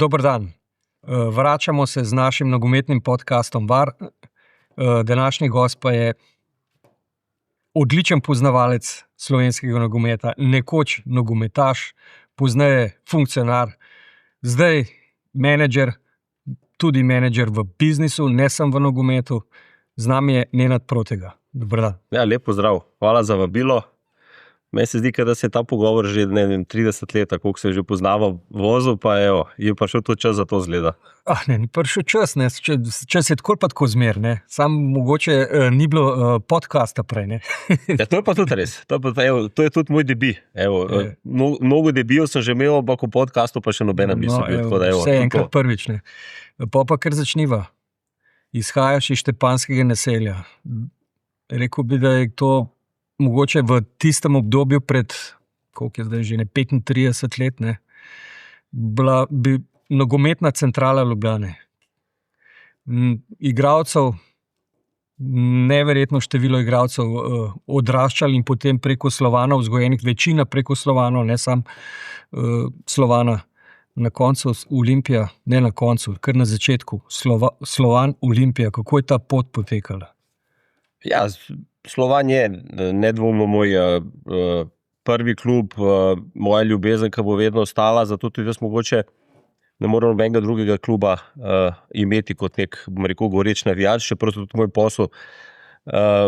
Dober dan. Vračamo se z našim nogometnim podcastom VAR. Današnji gost pa je odličen poznavalec slovenskega nogometa, nekoč nogometaš, pozneje funkcionar, zdaj menedžer, tudi menedžer v biznisu, ne samo v nogometu. Z nami je Nenad Protega. Dober dan. Ja, lep pozdrav. Hvala za vabilo. Meni se zdi, da se je ta pogovor že 30 let, koliko se že poznava vozil, pa je prišel to čas za to zgleda. Ni prišel čas, ne. Čas je tako pa tako zmer, ne. Sam mogoče ni bilo podcasta prej, ne. Ja, to je pa tudi res. To je tudi moj debi. Mnogo debijev sem že imel, ampak v podcastu pa še nobenem nisem bil. Vse enkrat prvič, ne. Pa kar začniva. Izhajaš iz Štepanjskega naselja. Rekel bi, da je to mogoče v tistem obdobju pred, koliko je zdaj že, 35 let, ne, bila bi nogometna centrala Ljubljane. Igralcev, neverjetno število igralcev odraščali in potem preko Slovana vzgojenih, večina preko Slovanov, ne sam Slovana. Na koncu Olimpija, ne na koncu, kar na začetku, Slovan, Olimpija, kako je ta pot potekala? Ja, Slovan je nedvomno moj prvi klub, moja ljubezen, ki bo vedno ostala, zato tudi jaz mogoče ne morem nobenega drugega kluba imeti kot nek, bom rekel, goreč navijač, čeprav tudi moj posel,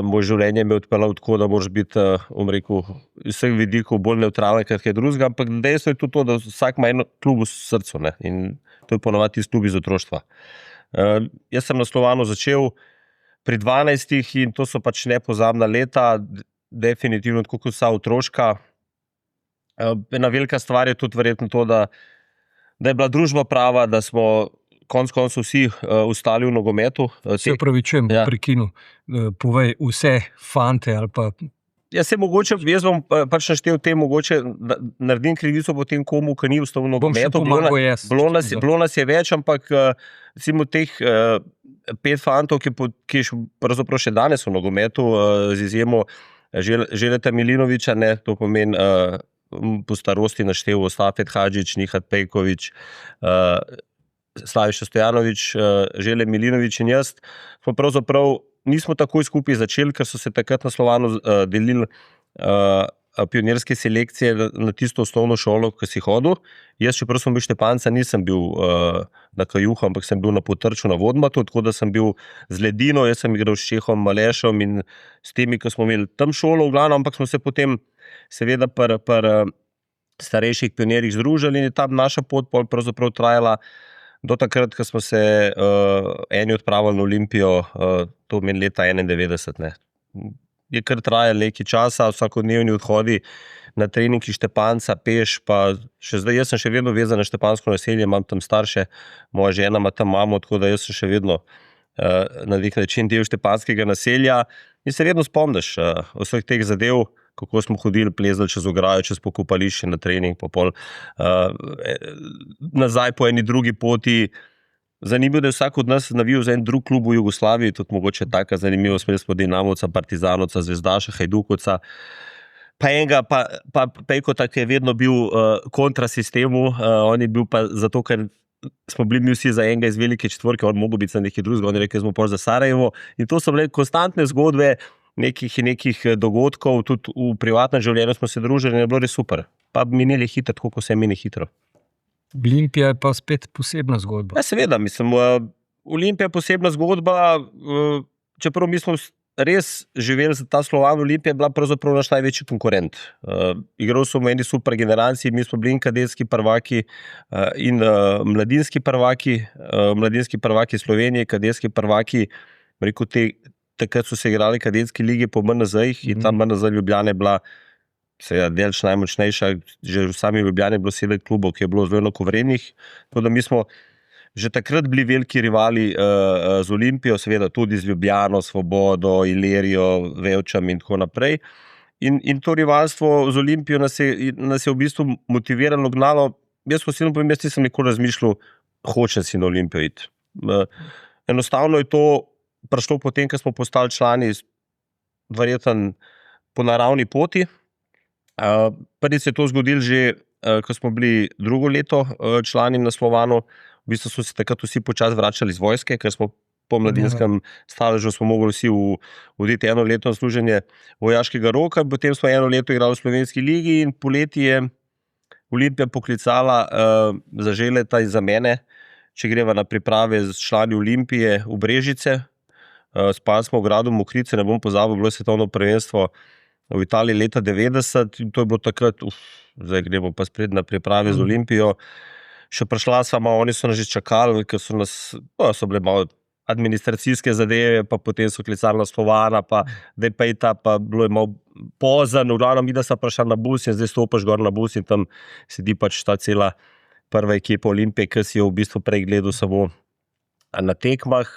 moj življenje me odpeljal tako, da moraš biti, bom rekel, iz vseh vidikov bolj nevtralen, kot je drugega, ampak dejstvo je tudi to, da vsak ima eno klub v srcu, ne, in to je ponovadi tisti klub iz otroštva. Jaz sem na Slovanu začel pri 12 in to so pač nepozabna leta, definitivno tako kot vsa otroška. Ena velika stvar je tudi verjetno to, da je bila družba prava, da smo konec koncev vsi ostali v nogometu. Se opravičujem, prekinu. Povej vse fante ali pa... Ja, se mogoče, jaz bom pač naštel te mogoče, da naredim krivico potem komu, ki ni ostal v nogometu. Bilo nas je več, ampak recimo teh 5 fantov, ki je pravzaprav še danes v nogometu, z izjemo Željeta Milinovića, ne, to pomeni po starosti naštel Stafet Hadžić, Nihat Pejković, Slaviša Stojanović, Želje Milinović in jaz, smo pravzaprav nismo takoj skupaj začeli, ker so se takrat na Slovanu delili pionirske selekcije na tisto osnovno šolo, ki si hodil. Jaz, čeprav sem bil Štepanca, nisem bil na Kajuhu, ampak sem bil na Potrču na Vodmatu, tako da sem bil z Ledino, jaz sem igral s Čehom Malešom in s temi, ki smo imeli tam šolo v glavnem, ampak smo se potem seveda pri starejših pionirjih združili in je tam naša pot pravzaprav trajala do takrat, ko smo se eni odpravili na Olimpijo, to meni leta 91. Ne. Je kar trajalo nekaj časa, vsakodnevni odhodi na trening iz Štepanca, peš, pa še zdaj, jaz sem še vedno vezan na Štepanjsko naselje, imam tam starše, moja žena ima tam mamo, tako da jaz sem še vedno na nek način del Štepanjskega naselja in se vedno spomniš vseh teh zadev, kako smo hodili, plezali čez ograjo, čez pokopališče na trening, pa pol nazaj po eni drugi poti. Zanimivo, da je vsak od nas navijal za en drug klub v Jugoslaviji, tudi mogoče taka zanimivo, smeli smo Dinamovca, Partizanovca, Zvezdaša, Hajdukovca, pa enega, pa Pejkota, ki je vedno bil kontra sistemu, on je bil pa zato, ker smo bili mi vsi za enega iz velike četvorke, on mogo biti za nekaj drugega, on je rekel, smo pol za Sarajevo, in to so bile konstantne zgodbe nekih dogodkov, tudi v privatnem življenju smo se družili in je bilo res super. Pa minili hitro, tako ko se mini hitro. Olimpija je pa spet posebna zgodba. Ja, seveda, mislim, Olimpija je posebna zgodba, čeprav mi smo res živeli za ta Slovan, Olimpija je bila pravzaprav naš največji konkurent. Igral so v eni super generaciji, mi smo bili kadetski prvaki in mladinski prvaki Slovenije, kadetski prvaki, rekel takrat so se igrali kadetski lige po MNZ-jih in tam MNZ Ljubljana je bila seveda delč najmočnejša, že v sami Ljubljani je bilo 7 klubov, ki je bilo zelo enakovrednih, tako da mi smo že takrat bili veliki rivali z Olimpijo, seveda tudi z Ljubljano, Svobodo, Ilirijo, Vevčam in tako naprej. In to rivalstvo z Olimpijo nas je v bistvu motivirano, gnalo. Jaz osebno povem, jaz nisem nikoli razmišljal, hočem si na Olimpijo iti. Enostavno je to prišlo potem, ko smo postali člani, verjetno po naravni poti. Prvi se je to zgodilo že ko smo bili drugo leto člani na Slovanu, v bistvu smo se takrat vsi počasi vračali iz vojske, ker smo po mladinskem staležu smo mogli vsi oditi 1 leto služenje vojaškega roka, potem smo 1 leto igrali v slovenski ligi in poleti je Olimpija poklicala za Želeta in za mene, če greva na priprave z člani Olimpije v Brežice. Spali smo v gradu Mokrice, ne bom pozabil, bilo je svetovno prvenstvo v Italiji leta 90 in to je bilo takrat, zdaj gremo pa spred na priprave z Olimpijo. Še prišla sama, oni so nas že čakali, ker so bile malo administracijske zadeve, pa potem so klicali na Slovana, pa da je pejta, pa bilo je malo pozan, v glavnem mi da sem prišla na bus in zdaj stopaš gor na bus in tam sedi pač ta cela prva ekipa Olimpije, ki si jo v bistvu prej gledal samo na tekmah.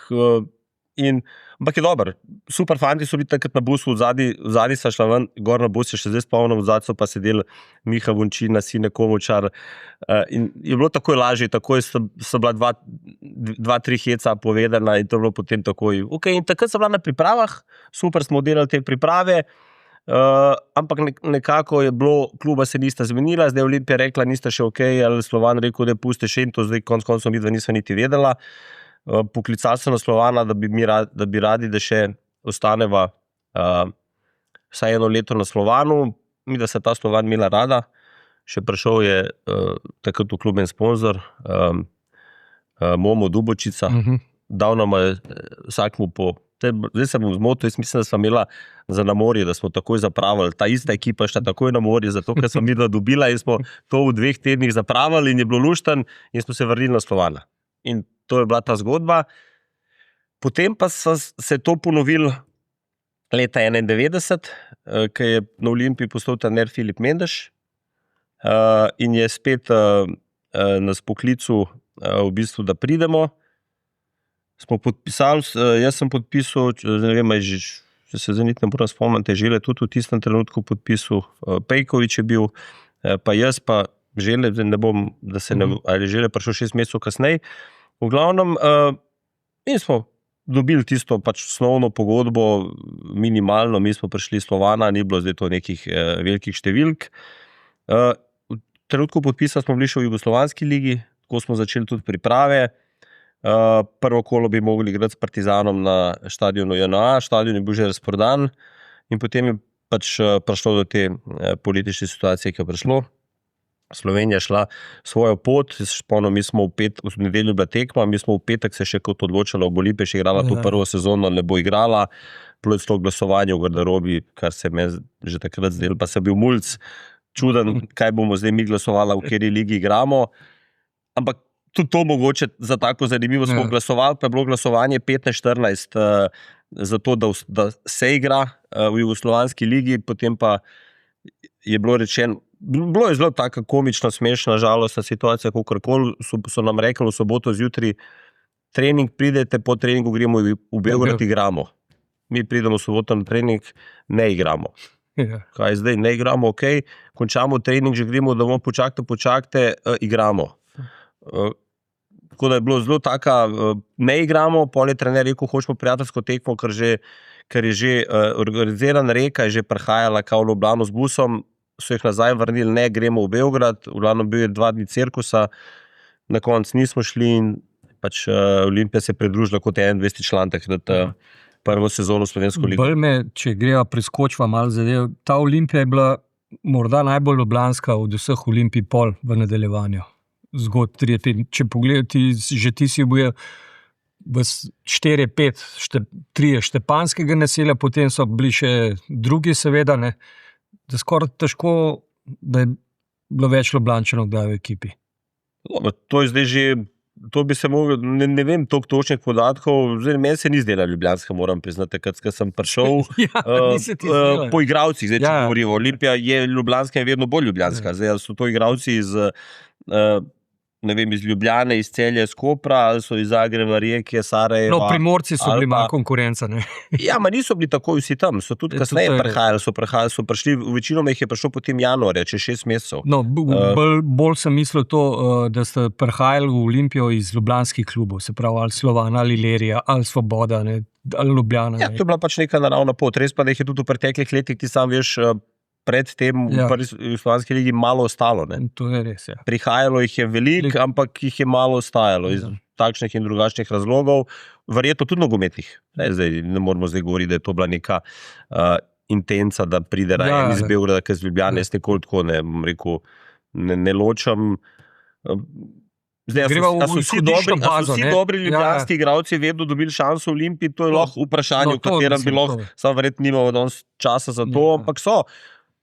Ampak je dober, super fanti so bili takrat na busu, vzadi sta šla ven, gor na bus je še zdaj spomnim, vzad so pa sedeli Miha Vončina, Sine Komočar in je bilo takoj lažje, takoj so bila 2-3 heca povedana in to je bilo potem takoj. In takrat sem bila na pripravah, super smo delali te priprave, ampak nekako je bilo, kluba se nista zmenila, zdaj Olimpija rekla, nista še ali Slovan rekel, da puste še in to zdaj konc koncev midva nisva niti vedela. Poklicali so na Slovana, da bi radi, da še ostaneva vsaj 1 leto na Slovanu. Mi, da se ta Slovan imela rada. Še prišel je takrat v klub en sponzor, Momo Dubočica. Dal nam je vsakmu zdaj se bom zmotil, jaz mislim, da smo imela za na morje, da smo takoj zapravili. Ta ista ekipa šla takoj na morje, zato ker smo midva dobila in smo to v 2 tednih zapravili in je bilo lušten in smo se vrnili na Slovana. In to je bila ta zgodba. Potem pa se to ponovil leta 91, ko je na Olimpiji postal trener Filip Mendeš in je spet nas poklical v bistvu, da pridemo. Smo podpisali, jaz sem podpisal, ne vem, če se zdaj ne moram spomniti, Žele tudi v tistem trenutku podpisal, Pejkovič je bil, pa jaz, pa Žele, ne bom, da se ne, ali Žele prišel 6 mesecev kasneje. V glavnem, in smo dobili tisto pač osnovno pogodbo, minimalno, mi smo prišli Slovana, ni bilo zdaj to nekih velikih številk. V trenutku podpisa smo bili še v Jugoslovanski ligi, tako smo začeli tudi priprave. Prvo kolo bi mogli igrati s Partizanom na štadionu JNA, štadion je bil že razprodan in potem je pač prišlo do te politične situacije, ki je prišlo. Slovenija šla svojo pot, mi smo v nedeljo bila tekma, mi smo v petek se še kot odločala, ob Olimpiji še igrala to prvo sezono, ne bo igrala, bilo je celo glasovanje v garderobi, kar se me že takrat zdelo, pa sem bil mulc čuden, kaj bomo zdaj mi glasovala, v kateri ligi igramo, ampak tudi to mogoče za tako zanimivo smo glasovali, pa je bilo glasovanje 15-14 za to, da se igra v Jugoslovanski ligi, potem pa je bilo rečeno, bilo je zelo taka komična, smešna, žalostna situacija, kakorkoli so nam rekli v soboto zjutraj, trening pridete, po treningu gremo v Beograd, igramo. Mi pridemo v soboto na trening, ne igramo. Kaj zdaj, ne igramo, končamo trening, že gremo domov, počakajte, igramo. Tako da je bilo zelo taka, ne igramo, pol je trener rekel, hočemo prijateljsko tekmo, ker je že organizirana reka, je že prihajala kao v Ljubljano z busom, so jih nazaj vrnili, ne, gremo v Beograd, v glavnem bil je 2 dni cirkusa, na koncu nismo šli in pač Olimpija se je pridružila kot 21 član takrat prvo sezono slovensko ligo. Bolj me, če greva preskočva malo zadev, ta Olimpija je bila morda najbolj ljubljanska od vseh Olimpij pol v nadaljevanju. Če pogledati, že ti si bil v 4-5, 3 štepanskega naselja, potem so bili še drugi seveda, ne, da skoraj težko, da je bilo več Ljubljančanov kdaj v ekipi. To je zdaj že, to bi se mogel, ne vem toliko točnih podatkov, zdaj meni se ni zdela ljubljanska, moram priznati, kad sem prišel po igralcih, zdaj če govorimo, Olimpija je ljubljanska in vedno bolj ljubljanska, zdaj so to igralci iz ne vem, iz Ljubljane, iz Celja, iz Kopra, ali so iz Zagreba, Rijeke, Sarajeva. No, Primorci so bili malo konkurenca, ne? Ja, ma niso bili takoj vsi tam, so tudi kasneje prihajali, so prišli, večinoma jih je prišel potem januarja, čez 6 mesecev. No, bolj sem mislil to, da ste prihajali v Olimpijo iz ljubljanskih klubov, se pravi, ali Slovan, ali Ilirija, ali Svoboda, ne, ali Ljubljana. Ja, to je bila pač neka naravna pot, res pa, da jih je tudi v preteklih letih, ti sam veš, pred tem v prvi jugoslovanski ligi malo ostalo. Ne. To je res, ja. Prihajalo jih je veliko, ampak jih je malo ostajalo iz takšnih in drugačnih razlogov, verjetno tudi nogometnih. Ne moramo zdaj govoriti, da je to bila neka intenca, da pride raje iz Beograda, kaj z Ljubljane, jaz nikoli tako ne ločam. Zdaj, a so vsi dobri ljubljanski igralci vedno dobili šanso v Olimpiji, to je lahko vprašanje, v katerem bi lahko, samo verjetno nimamo danes časa za to, ampak so.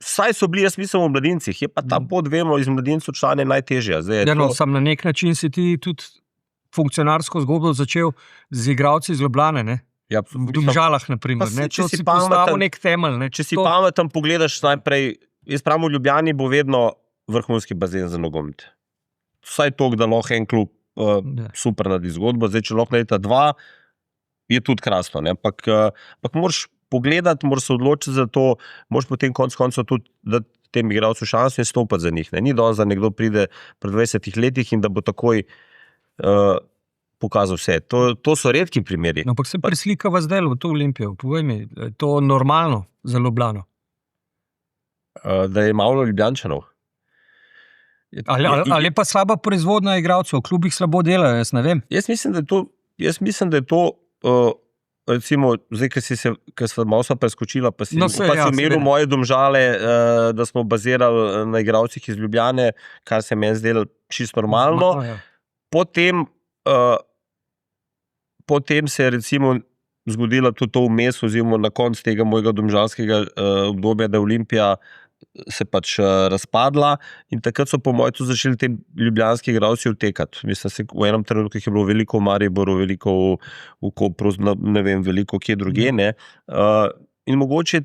Vsaj so bili, jaz mislim, v mladincih, je pa ta pot, vemo, iz mladincev člane najtežja. Sam na nek način si ti tudi funkcionarsko zgodbo začel z igralci iz Ljubljane, ne? V Domžalah, na primer. Če si postavil nek temelj. Če si pameten, pogledaš najprej, jaz pravim, v Ljubljani bo vedno vrhunski bazen za nogomet. Vsaj toliko, da lahko en klub super naredi zgodbo. Zdaj, če lahko naredi 2, je tudi krasno. Ampak moraš pogledati, moraš se odločiti za to, moraš potem konec koncev tudi dati tem igralcu šanso in stopiti za njih. Ni danes, da nekdo pride pred 20 letih in da bo takoj pokazal vse. To so redki primeri. Ampak se preslikava zdaj v to Olimpijo. Povej mi, je to normalno za Ljubljano? Da je malo Ljubljančanov. Ali je pa slaba proizvodnja igralcev, v klubih slabo delajo, jaz ne vem. Jaz mislim, da je to recimo, zdaj, ker smo malo preskočila, pa si imel moje Domžale, da smo bazirali na igralcih iz Ljubljane, kar se meni zdelo čisto normalno. Potem se je recimo zgodilo tudi to vmes, oziroma na koncu tega mojega domžalskega obdobja, da je Olimpija se pač razpadla in takrat so po mojem tudi začeli te ljubljanski igralci utekati. Mislim, v enem trenutku je bilo veliko v Mariboru, veliko v Kopru, ne vem, veliko kje druge, ne. In mogoče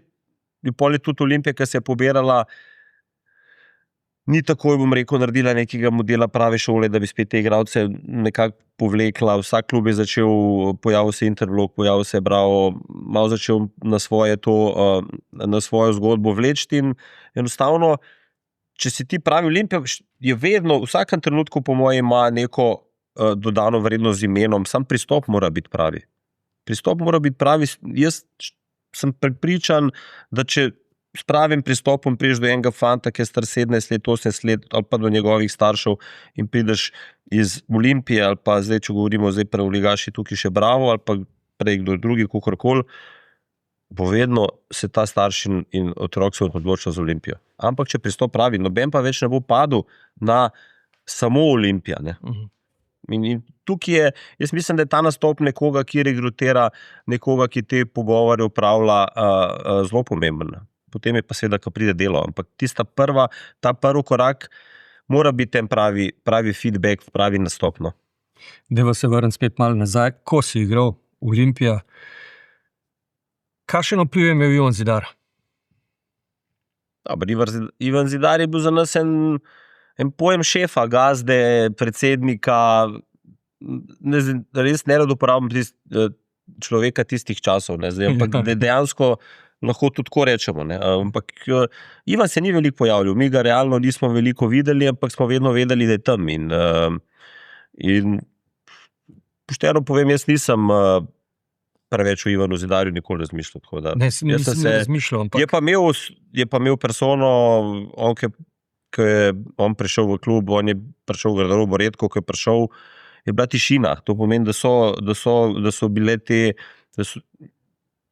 je pol tudi Olimpija, ki se je pobirala, ni takoj, bom rekel, naredila nekega modela prave šole, da bi spet te igralce nekako povlekla. Vsak klub je začel, pojavil se Intervlog, pojavil se Bravo, malo začel na svojo zgodbo vleči in enostavno, če si ti pravi, Olimpija je vedno, v vsakem trenutku po mojem ima neko dodano vrednost z imenom, sam pristop mora biti pravi. Pristop mora biti pravi, jaz sem prepričan, da če s pravim pristopom prideš do enega fanta, ki je star 17 let, 18 let, ali pa do njegovih staršev in prideš iz Olimpije, ali pa zdaj, če govorimo zdaj prvoligaši tukaj še Bravo, ali pa prej kdo drugi, kakorkoli, bo vedno se ta starš in otrok se odločil za Olimpijo. Ampak če pristop pravi, noben pa več ne bo padel na samo Olimpija, ne. In tukaj je, jaz mislim, da je ta nastop nekoga, ki regrutira, nekoga, ki te pogovore upravlja, zelo pomembna. Potem je pa seveda, ko pride delo, ampak ta prvi korak mora biti ten pravi feedback, pravi nastop. Dajva se vrnem spet malo nazaj, ko si igral Olimpija, kakšen vpliv je imel Ivan Zidar? Ivan Zidar je bil za nas en pojem šefa, gazde, predsednika, res nerad uporabljam človeka tistih časov, ampak dejansko lahko tudi tako rečemo. Ampak Ivan se ni veliko pojavljal, mi ga realno nismo veliko videli, ampak smo vedno vedeli, da je tam. In pošteno povem, jaz nisem preveč o Ivanu Zidarju nikoli razmišljal. Nisem razmišljal, ampak... Je pa imel persono, ko je on prišel v klub, on je prišel v garderobo redko, ko je prišel, je bila tišina. To pomeni, da so bile te...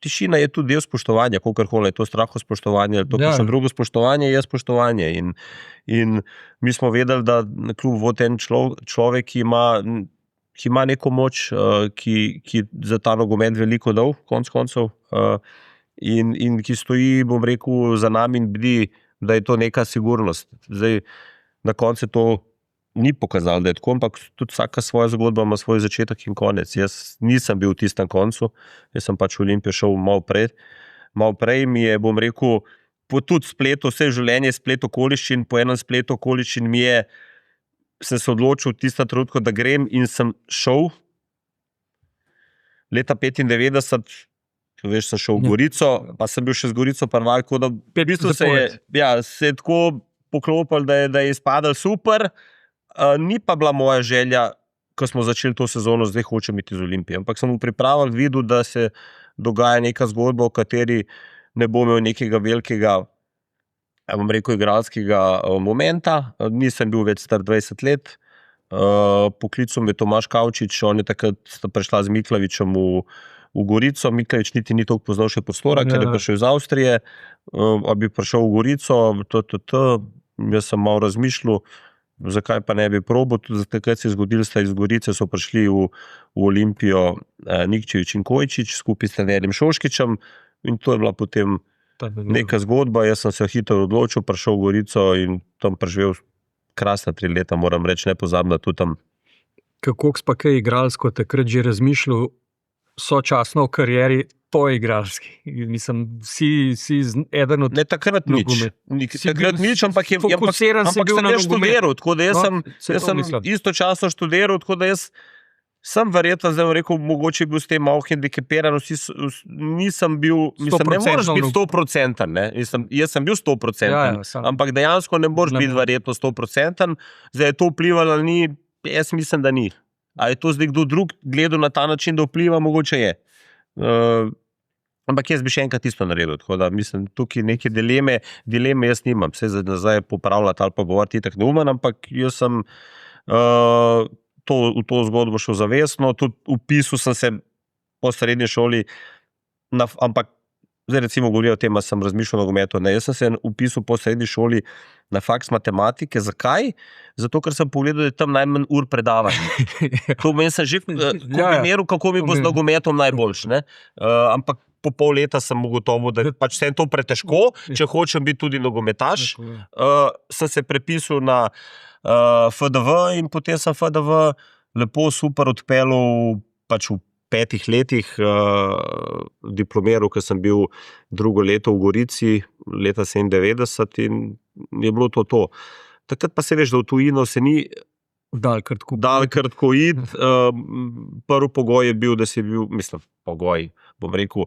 Tišina je tudi del spoštovanja, kakorkoli je to straho spoštovanje, ali to kakšno drugo spoštovanje, je spoštovanje. In mi smo vedeli, da na klub vodi en človek, ki ima neko moč, ki za ta nogomet veliko dal, konec koncev, in ki stoji, bom rekel, za nami in bdi, da je to neka sigurnost. Zdaj, na koncu to ni pokazalo, da je tako, ampak tudi vsaka svoja zgodba ima svoj začetek in konec. Jaz nisem bil v tistem koncu, jaz sem pač v Olimpijo šel malo prej. Malo prej mi je, bom rekel, tudi spleto, vse življenje splet okoliščin, po enem spletu okoliščin sem se odločil v tistem trenutku, da grem in sem šel. Leta 95, veš, sem šel v Gorico, pa sem bil še z Gorico prvak, tako da v bistvu se je tako poklopil, da je izpadal super. Ni pa bila moja želja, ko smo začeli to sezono, zdaj hočem iti z Olimpijo. Ampak sem v pripravah videl, da se dogaja neka zgodba, v kateri ne bo imel nekega velikega bom rekel, igralskega momenta. Nisem bil več star 20 let. Poklical me Tomaž Kavčič, on je takrat sta prišla z Miklavičem v Gorico. Miklavič niti ni toliko poznal še prostora, ker je prišel iz Avstrije. Bi prišel v Gorico, jaz sem malo razmišljal, zakaj pa ne bi probal. Tudi takrat se je zgodilo, sta iz Gorice so prišli v Olimpijo Nikčevič in Kojčič skupaj s trenerjem Šoškičem in to je bila potem neka zgodba. Jaz sem se hitro odločil, prišel v Gorico in tam preživel krasna 3 leta, moram reči, nepozabna tudi tam. Kako pa kaj igralsko takrat že razmišljal sočasno o karieri po igralski? Mislim, si eden od... Ne, takrat nič. Takrat nič, ampak sem jaz študiral, tako da jaz sem istočasno študiral, tako da jaz sem verjetno, zdaj rekel, mogoče bil s tem malo hendikepiran, nisem bil, mislim, ne moraš biti 100%, ne? Jaz sem bil 100%, ampak dejansko ne moraš biti verjetno 100%, zdaj je to vplivalo, ni, jaz mislim, da ni. A je to zdaj kdo drug gledal na ta način, da vpliva, mogoče je. Ampak jaz bi še enkrat isto naredil, tako da mislim, tukaj neke dileme jaz nimam, vse nazaj popravljati ali pa govoriti itak neumen, ampak jaz sem v to zgodbo šel zavestno, tudi vpisal sem se po srednji šoli, ampak zdaj recimo govorijo o tem, da sem razmišljal o nogometu, ne, jaz sem se vpisal po srednji šoli na faks matematike. Zakaj? Zato, ker sem pogledal, da je tam najmanj ur predavanja. To meni sem že kombiniral, kako mi bo z nogometom najboljš, ne? Ampak po pol leta sem ugotovil, da pač vse to pretežko, če hočem biti tudi nogometaš. Sem se prepisal na FDV in potem sem FDV lepo super odpeljal pač v 5 letih diplomiral, ker sem bil drugo leto v Gorici, leta 97 in je bilo to. Takrat pa se veš, da v tujino se ni dal kratko iti. Prvi pogoj je bil, da si bil, mislim, pogoj, bom rekel,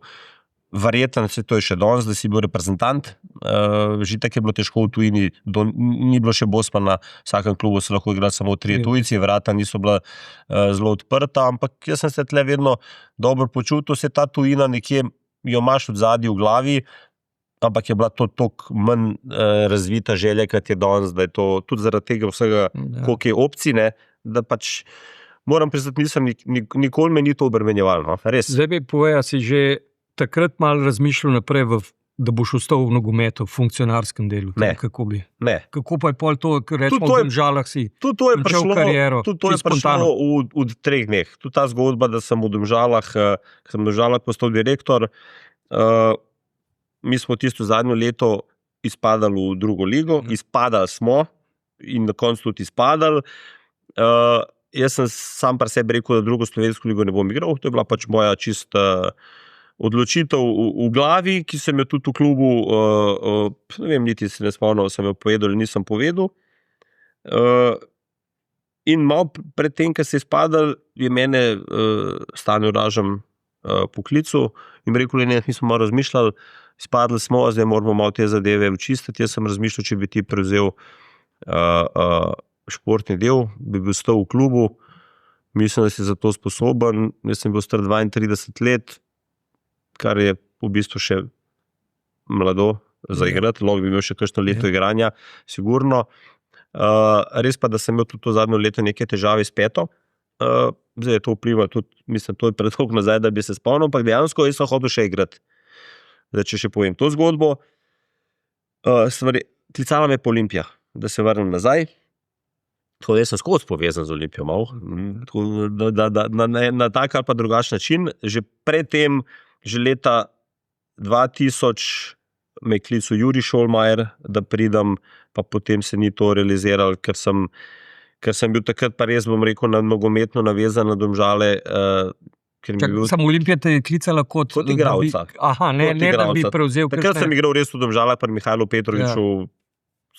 verjetno se to je še danes, da si bil reprezentant. Že tako je bilo težko v tujini, ni bilo še Bosman na vsakem klubu, se lahko igrali samo 3 tujci, vrata niso bila zelo odprta, ampak jaz sem se tle vedno dobro počutil, se ta tujina nekje jo imaš v zadnji v glavi, ampak je bila to toliko manj razvita želja, kot je danes, da je to tudi zaradi tega vsega, koliko je opcij, ne, da pač moram priznati, nikoli me ni to obremenjevalo, no, res. Zdaj bi povedal, si že takrat malo razmišljal naprej, da boš ostal v nogometu, v funkcionarskem delu? Ne. Kako bi? Ne. Kako pa je pol to, ker rečemo v Domžalah si končal kariero? Tudi to je prišlo v 3 dneh. Tudi ta zgodba, da sem v Domžalah postal direktor. Mi smo tisto zadnjo leto izpadali v drugo ligo, izpadali smo in na koncu tudi izpadali. Jaz sem sam pri sebi rekel, da drugo slovensko ligo ne bom igral, to je bila pač moja čista odločitev v glavi, ki sem jo tudi v klubu, ne vem, niti se ne spomnil, sem jo povedal ali nisem povedal. In malo pred tem, ko se je izpadal, je mene Stane Ražem poklical in rekel, ne, mi smo malo razmišljali, izpadli smo, zdaj moramo malo te zadeve očistiti. Jaz sem razmišljal, če bi ti prevzel športni del, bi bil stal v klubu, mislim, da si za to sposoben. Jaz sem bil star 32 let, kar je v bistvu še mlado za igrati, lahko bi imel še kakšno leto igranja, sigurno. Res pa, da sem imel tudi to zadnjo leto neke težave s peto, zdaj je to vplivalo tudi, mislim, to je predolgo nazaj, da bi se spomnil, ampak dejansko jaz sem hotel še igrati. Zdaj, če še povem to zgodbo, klicala me po Olimpijah, da se vrnem nazaj. Tako da jaz sem skozi povezan z Olimpijo malo, na tak ali pa drugačen način. Že predtem, že leta 2000 me je klical Juri Šolmajer, da pridem, pa potem se ni to realiziralo, ker sem bil takrat pa res, bom rekel, na nogometno navezan na Domžale. Samo Olimpija te je klicala kot igralca. Ne, da bi prevzel. Takrat sem igral res v Domžalah pri Mihajlu Petroviču,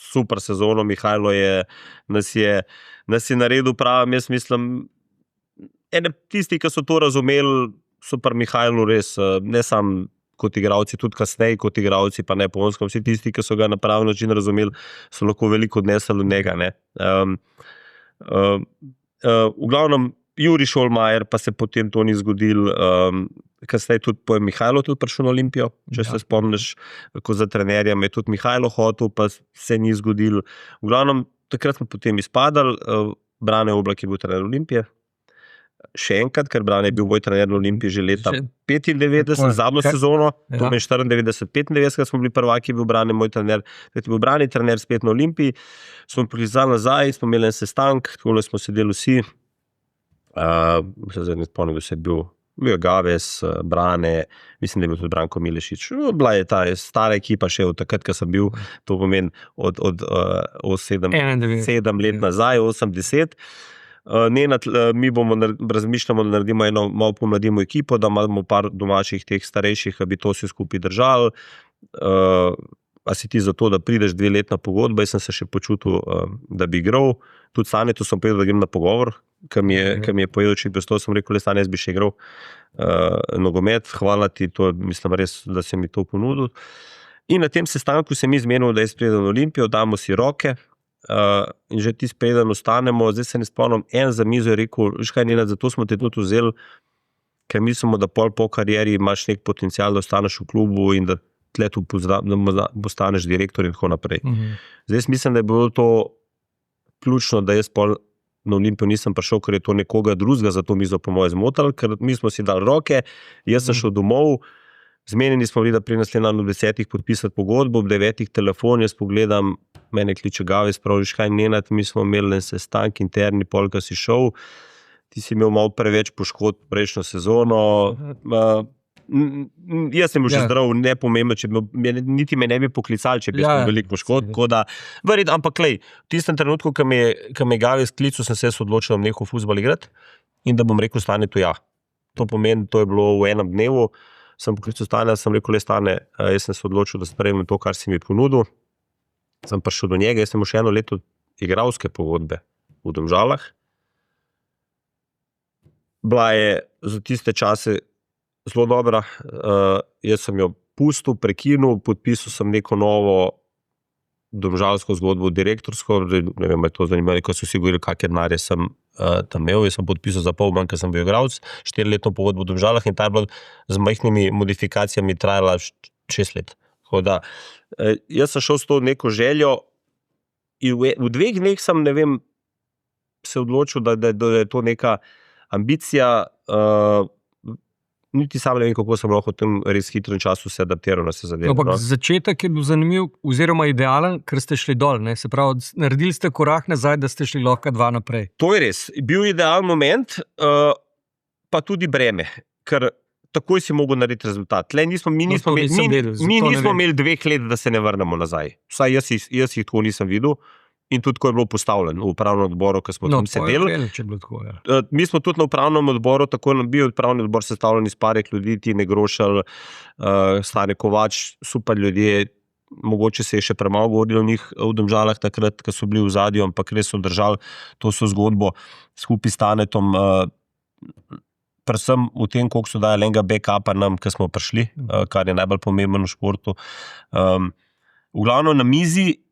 super sezono. Mihajlo nas je naredil pravim, jaz mislim, tisti, ki so to razumeli, so pri Mihajlu res, ne samo kot igralci, tudi kasneje kot igralci, pa ne po onskem, vsi tisti, ki so ga na pravi način razumeli, so lahko veliko odnesli od njega, ne. V glavnem, Juri Šolmajer, pa se potem to ni zgodilo. Kasneje tudi po Mihajlo tudi prišel na Olimpijo, če se spomniš, ko za trenerjem je tudi Mihajlo hotel, pa se ni zgodilo. V glavnem, takrat smo potem izpadali, Brane Oblak je bil trener Olimpije. Še enkrat, ker Brane je bil moj trener na Olimpiji že leta 95, zadnjo sezono, to je 94-95, ko smo bili prvaki, je bil Brane moj trener, takrat je bil Brane trener spet na Olimpiji, smo priklicali nazaj, smo imeli en sestank, takole smo sedeli vsi, se zdaj ne spomnim, da se je bil Gaves, Brane, mislim, da je bil tudi Branko Milešič. Bila je ta stara ekipa še od takrat, ko sem bil, to pomeni od 7 let nazaj, 80. Mi razmišljamo, da naredimo eno malo pomladimo ekipo, da imamo par domačih teh starejših, da bi to vse skupaj držali. A si ti za to, da prideš 2-letna pogodba, jaz sem se še počutil, da bi igral. Tudi Sanetu sem povedal, da grem na pogovor, ki mi je povedal, če bi ostal, sem rekel, le Sane, jaz bi še igral nogomet, hvala ti, to mislim res, da si mi to ponudil. In na tem sestanku se mi zmenil, da jaz pridem na Olimpijo, damo si roke, in že ti spreden ostanemo, zdaj se ne spomnim, en za mizo je rekel, veš kaj, Nenad, zato smo te tudi vzeli, ker mislimo, da po karieri imaš nek potencial, da ostaneš v klubu in da tle tu postaneš direktor in tako naprej. Zdaj mislim, da je bilo to ključno, da jaz na Olimpijo nisem prišel, ker je to nekoga drugega za to mizo po moje zmotal, ker mi smo si dali roke, jaz sem šel domov, zmenjeni smo bili, da pri naslednjem 10 podpisati pogodbo, ob 9 telefon, jaz pogledam, mene kliče Gaves, praviš, kaj Nenad, mi smo imeli en sestank interni, polka si šel, ti si imel malo preveč poškodb prejšnjo sezono, jaz sem bil že zdrav, nepomembno, niti me ne bi poklicali, če bi smo veliko poškodb, ampak lej, v tistem trenutku, ko me je Gaves klical, sem se odločil, da bom nehal fuzbal igrati in da bom rekel Stane tu ja. To pomeni, to je bilo v enem dnevu, sem poklical Stane, sem rekel, le Stane, jaz sem se odločil, da sprejmem to, kar si mi ponudil. Sem prišel do njega, jaz sem še eno leto igralske pogodbe v Domžalah. Bila je za tiste čase zelo dobra, jaz sem jo pustil, prekinul, podpisal sem neko novo domžalsko zgodbo, direktorsko, ne vem, je to zanimalo, ko so vsi govorili, kakšne denarje sem tam imel, jaz sem podpisal za pol manj, ker sem bil igralec, 4-letno pogodbo v Domžalah in ta je bila z majhnimi modifikacijami trajala 6 let. Tako da, jaz sem šel s to neko željo in v 2 dneh sem, ne vem, se odločil, da je to neka ambicija, niti sam ne vem, kako sem lahko v tem res hitrem času se adaptiral na vse zadeve. Ampak začetek je bil zanimiv, oziroma idealen, ker ste šli dol, ne? Se pravi, naredili ste korak nazaj, da ste šli lahko 2 naprej. To je res, bil idealen moment, pa tudi breme, ker takoj si mogel narediti rezultat. Mi nismo imeli 2 let, da se ne vrnemo nazaj. Vsaj jaz jih tako nisem videl in tudi, ko je bilo postavljeno v upravnem odboru, ko smo tam sedeli. Mi smo tudi na upravnem odboru, tako je bil upravni odbor sestavljen iz parih ljudi, Tine Grošelj, Stane Kovač, super ljudje, mogoče se je še premalo govorilo o njih v Domžalah takrat, ko so bili v zadju, ampak res so držali to so zgodbo skupaj s Stanetom, predvsem v tem, koliko so dajali enega backupa nam, ko smo prišli, kar je najbolj pomembno v športu. V glavno na mizi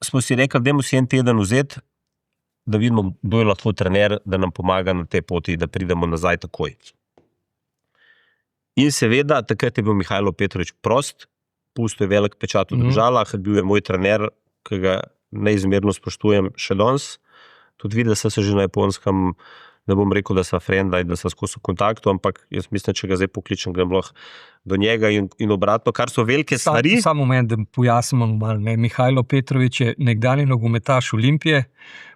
smo si rekli, dajmo si en teden vzeti, da vidimo, kdo je lahko trener, da nam pomaga na tej poti, da pridemo nazaj takoj. In seveda, takrat je bil Mihajlo Petrovič prost, pustil je velik pečat v Domžalah, bil je moj trener, ki ga neizmerno spoštujem še danes. Tudi videl sem se že na Japonskem, ne bom rekel, da sva frenda in da sva skozi v kontaktu, ampak jaz mislim, če ga zdaj pokličem, grem lahko do njega in obratno, kar so velike stvari. Samo moment, da pojasnimo malo. Mihajlo Petrovič je nekdanji nogometaš Olimpije,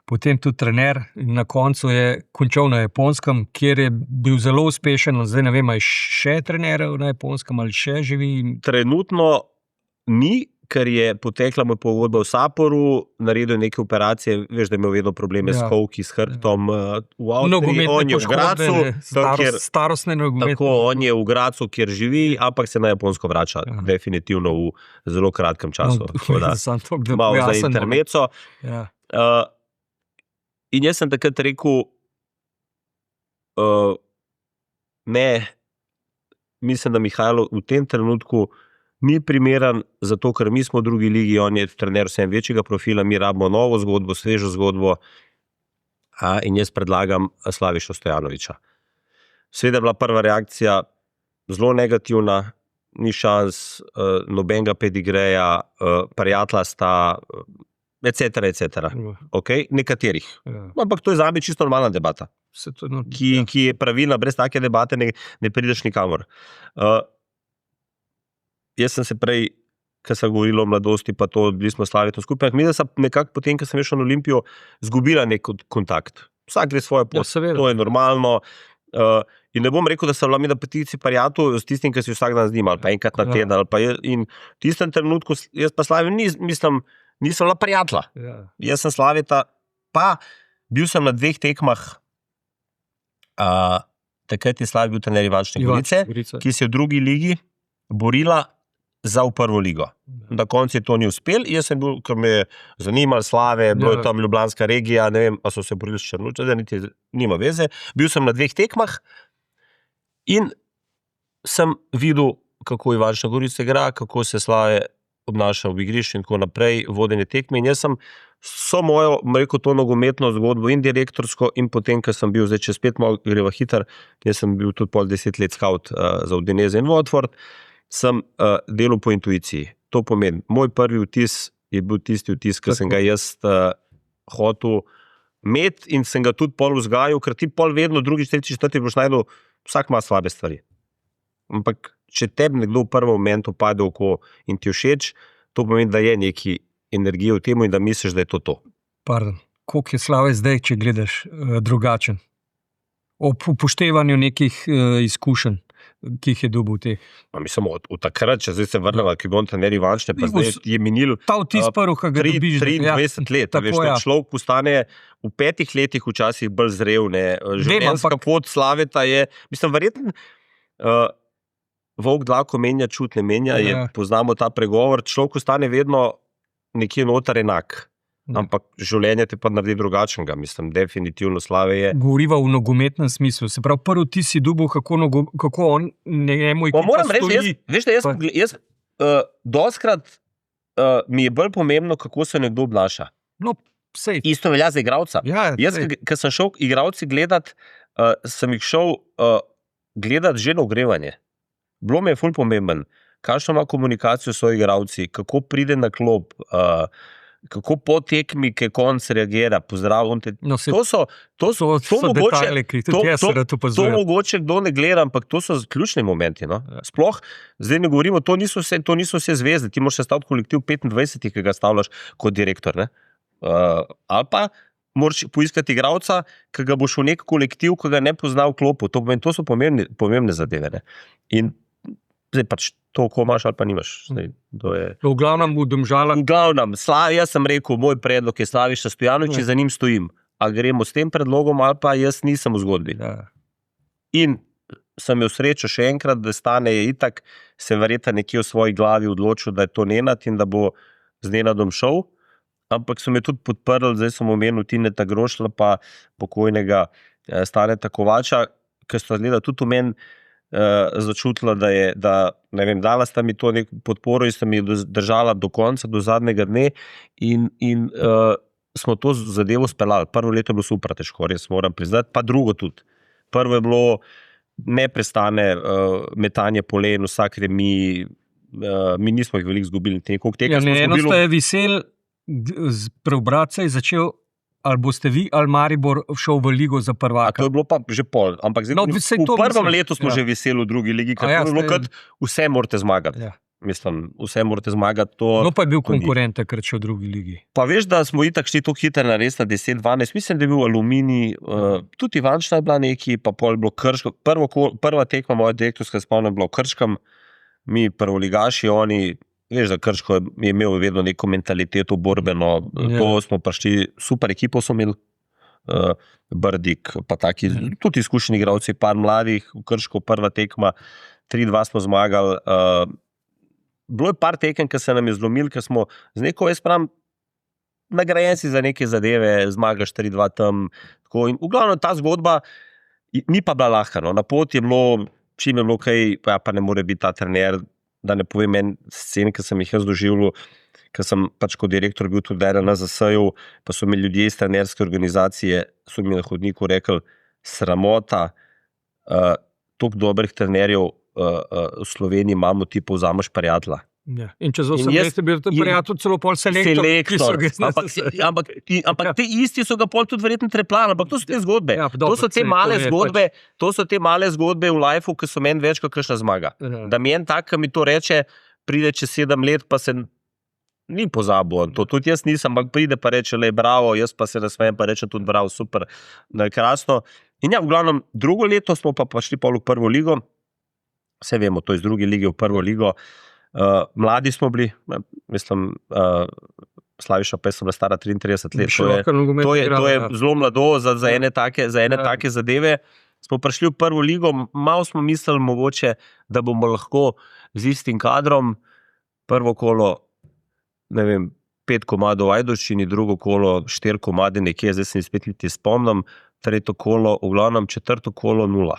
potem tudi trener in na koncu je končal na Japonskem, kjer je bil zelo uspešen, zdaj ne vem, ali še trener na Japonskem ali še živi. Trenutno ni, ker je potekla mu pogodba v Saporu, naredil neke operacije, veš, da je imel vedno probleme s kolki, s hrbtom, v Avstriji, on je v Gracu, starostne nogometne. Tako, on je v Gracu, kjer živi, ampak se na Japonsko vrača, definitivno v zelo kratkem času. Malo za intermeco. In jaz sem takrat rekel, ne, mislim, da Mihajlo v tem trenutku ni primeren, zato ker mi smo v drugi ligi, on je trener vsem večjega profila, mi rabimo novo zgodbo, svežo zgodbo. in jaz predlagam Slaviša Stojanovića. Seveda je bila prva reakcija zelo negativna, ni šans, nobenega pedigreja, prijatelja sta, etc. Okay? Nekaterih. Ampak to je zame čisto normalna debata, ki je pravilna, brez take debate ne prideš nikamor. Jaz sem se prej, ko sem govoril o mladosti, pa to, bili smo Slavito skupaj, mislim, da sem nekako potem, ko sem šel na Olimpijo, zgubila nek kontakt. Vsak gre svojo pot, to je normalno. In ne bom rekel, da sem bila mi na petici parijatu s tistim, ki si vsak dan z njim, ali pa enkrat na teden, ali pa in v tistem trenutku, jaz pa Slavim nisem bila prijatla. Jaz sem Slavita, pa bil sem na 2 tekmah, takrat je Slavi bil trener Ivančne Gorice, ki se je v drugi ligi borila za v prvo ligo. Na koncu je to ni uspel, jaz sem bil, ker me je zanimal Slave, bilo je tam Ljubljanska regija, ne vem, a so se borili s Črnuča, niti nima veze. Bil sem na 2 tekmah in sem videl, kako Ivančna Gorica igra, kako se Slave obnaša v igrišču in tako naprej, vodenje tekme. In jaz sem mojo, rekel, to nogometno zgodbo in direktorsko in potem, ko sem bil, zdaj če spet malo greva hiter, jaz sem bil tudi 10 let scout za Udinese in Watford, sem delal po intuiciji. To pomeni, moj prvi vtis je bil tisti vtis, ki sem ga jaz hotel imeti in sem ga tudi pol vzgajal, ker ti pol vedno drugič, tretjič, četrti boš najdel, vsak ima slabe stvari. Ampak če tebi nekdo v prvem momentu pade v oko in ti všeč, to pomeni, da je neki energije v temu in da misliš, da je to. Pardon, koliko je Slave zdaj, če gledaš drugačen? Ob upoštevanju nekih izkušenj, ki jih je dobil v teh. Mislim, v takrat, če zdaj se vrnemo, ki bo on trener Ivančne, pa zdaj je minil 23 let. Človek postane v 5 letih včasih bolj zrel, življenjska pot Slaveta je, mislim, verjetno volk dlako menja, čut ne menja, poznamo ta pregovor, človek ostane vedno nekje noter enak. Ampak življenje te pa naredi drugačnega, mislim, definitivno Slave je. Govoriva v nogometnem smislu, se pravi, prvi ti si dobil, kako on njemu ekipa stoji. Moram reči, veš, da jaz doskrat mi je bolj pomembno, kako se nekdo obnaša. No, sej. Isto velja za igralca. Jaz, ko sem šel igralci gledat, sem jih šel gledat že na ogrevanje. Bilo mi je ful pomemben, kakšno ima komunikacijo s svoji igralci, kako pride na klop, kako po tekmi, ki konc reagira, pozdrav. To mogoče kdo ne gleda, ampak to so ključni momenti. No? Sploh, zdaj ne govorimo, to niso vse zvezde, ti moraš sestaviti kolektiv 25, ki ga stavljaš kot direktor. Ne? Ali pa moraš poiskati igralca, ki ga boš v nek kolektiv, ki ga ne pozna v klopu. To so pomembne zadeve. Ne? In zdaj pač to, ko imaš ali pa nimaš. V glavnem v Domžalah. V glavnem, jaz sem rekel, moj predlog je Slaviša Stojanović, za njim stojim. A gremo s tem predlogom ali pa jaz nisem v zgodbi. In sem imel srečo še enkrat, da Stane je itak se verjetno nekje v svoji glavi odločil, da je to Nenad in da bo z Nenadom šel. Ampak so me tudi podprli, zdaj sem omenil Tineta Grošla pa pokojnega Staneta Kovača, ki sta gleda tudi v meni začutila, ne vem, dala sta mi to neko podporo in sta mi držala do konca, do zadnjega dne in smo to zadevo speljali. Prvo leto je bilo super težko, res moram priznati, pa drugo tudi. Prvo je bilo neprestane metanje polen, vsak remi, mi nismo jih veliko zgubili. Eno sta je vesel, preobrat se je začel, ali boste vi, ali Maribor šel v ligo za prvaka? To je bilo pa že pol, ampak zdaj, v prvem letu smo že veseli v drugi ligi, ker je bilo kot vse morate zmagati. Mislim, vse morate zmagati. No pa je bil konkurent takrat še v drugi ligi. Pa veš, da smo itak šli tako hitro na res na 10-12, mislim, da je bil Aluminij, tudi Ivančna je bila neki, pa pol je bilo Krško, prva tekma moja direktorska spomnim je bila v Krškem, mi prvoligaši, oni, veš, da Krško je imel vedno neko mentaliteto borbeno, to smo prišli, super ekipo so imeli, Brdik, pa taki, tudi izkušeni igralci, par mladih, v Krško prva tekma, 3-2 smo zmagali, bilo je par tekem, ki se nam je zlomil, ker smo z neko, jaz pravim, nagrajenci za neke zadeve, zmagaš 3-2 tam, tako, in v glavnem ta zgodba ni pa bila lahka, no, na pot je bilo, čim je bilo kaj, pa ne more biti ta trener, da ne povem en scen, ki sem jih jaz doživljal, ker sem pač kot direktor bil tudi na NZS-ju, pa so mi ljudje iz trenerske organizacije, so mi na hodniku rekli, sramota, toliko dobrih trenerjev v Sloveniji imamo, ti povzameš prijatelja. Ja. In čez 8 let je bil prijatelj celo pol selektor. Ampak te isti so ga pol tudi verjetno trepljali, ampak to so te zgodbe. Ja, to so te male zgodbe, to so te male zgodbe v lifeu, ki so meni več kot kakšna zmaga. Ja. Da mi en tak, ki mi to reče, pride čez 7 let, pa se ni pozabil. To tudi jaz nisem, ampak pride pa reče, le bravo, jaz pa se nasmejem, pa reče tudi bravo, super, da je krasno. In ja, v glavnem, drugo leto smo pa šli pol v prvo ligo, vse vemo, to je iz druge lige v prvo ligo. Mladi smo bili, mislim, Slaviša pa sem bila stara 33 let. To je zelo mlado za ene take zadeve. Smo prišli v prvo ligo, malo smo mislili mogoče, da bomo lahko z istim kadrom prvo kolo, ne vem, 5 komadov v Ajdovščini, drugo kolo 4 komade nekje, zdaj se mi spet niti spomnim, tretje kolo, v glavnem četrto kolo 0.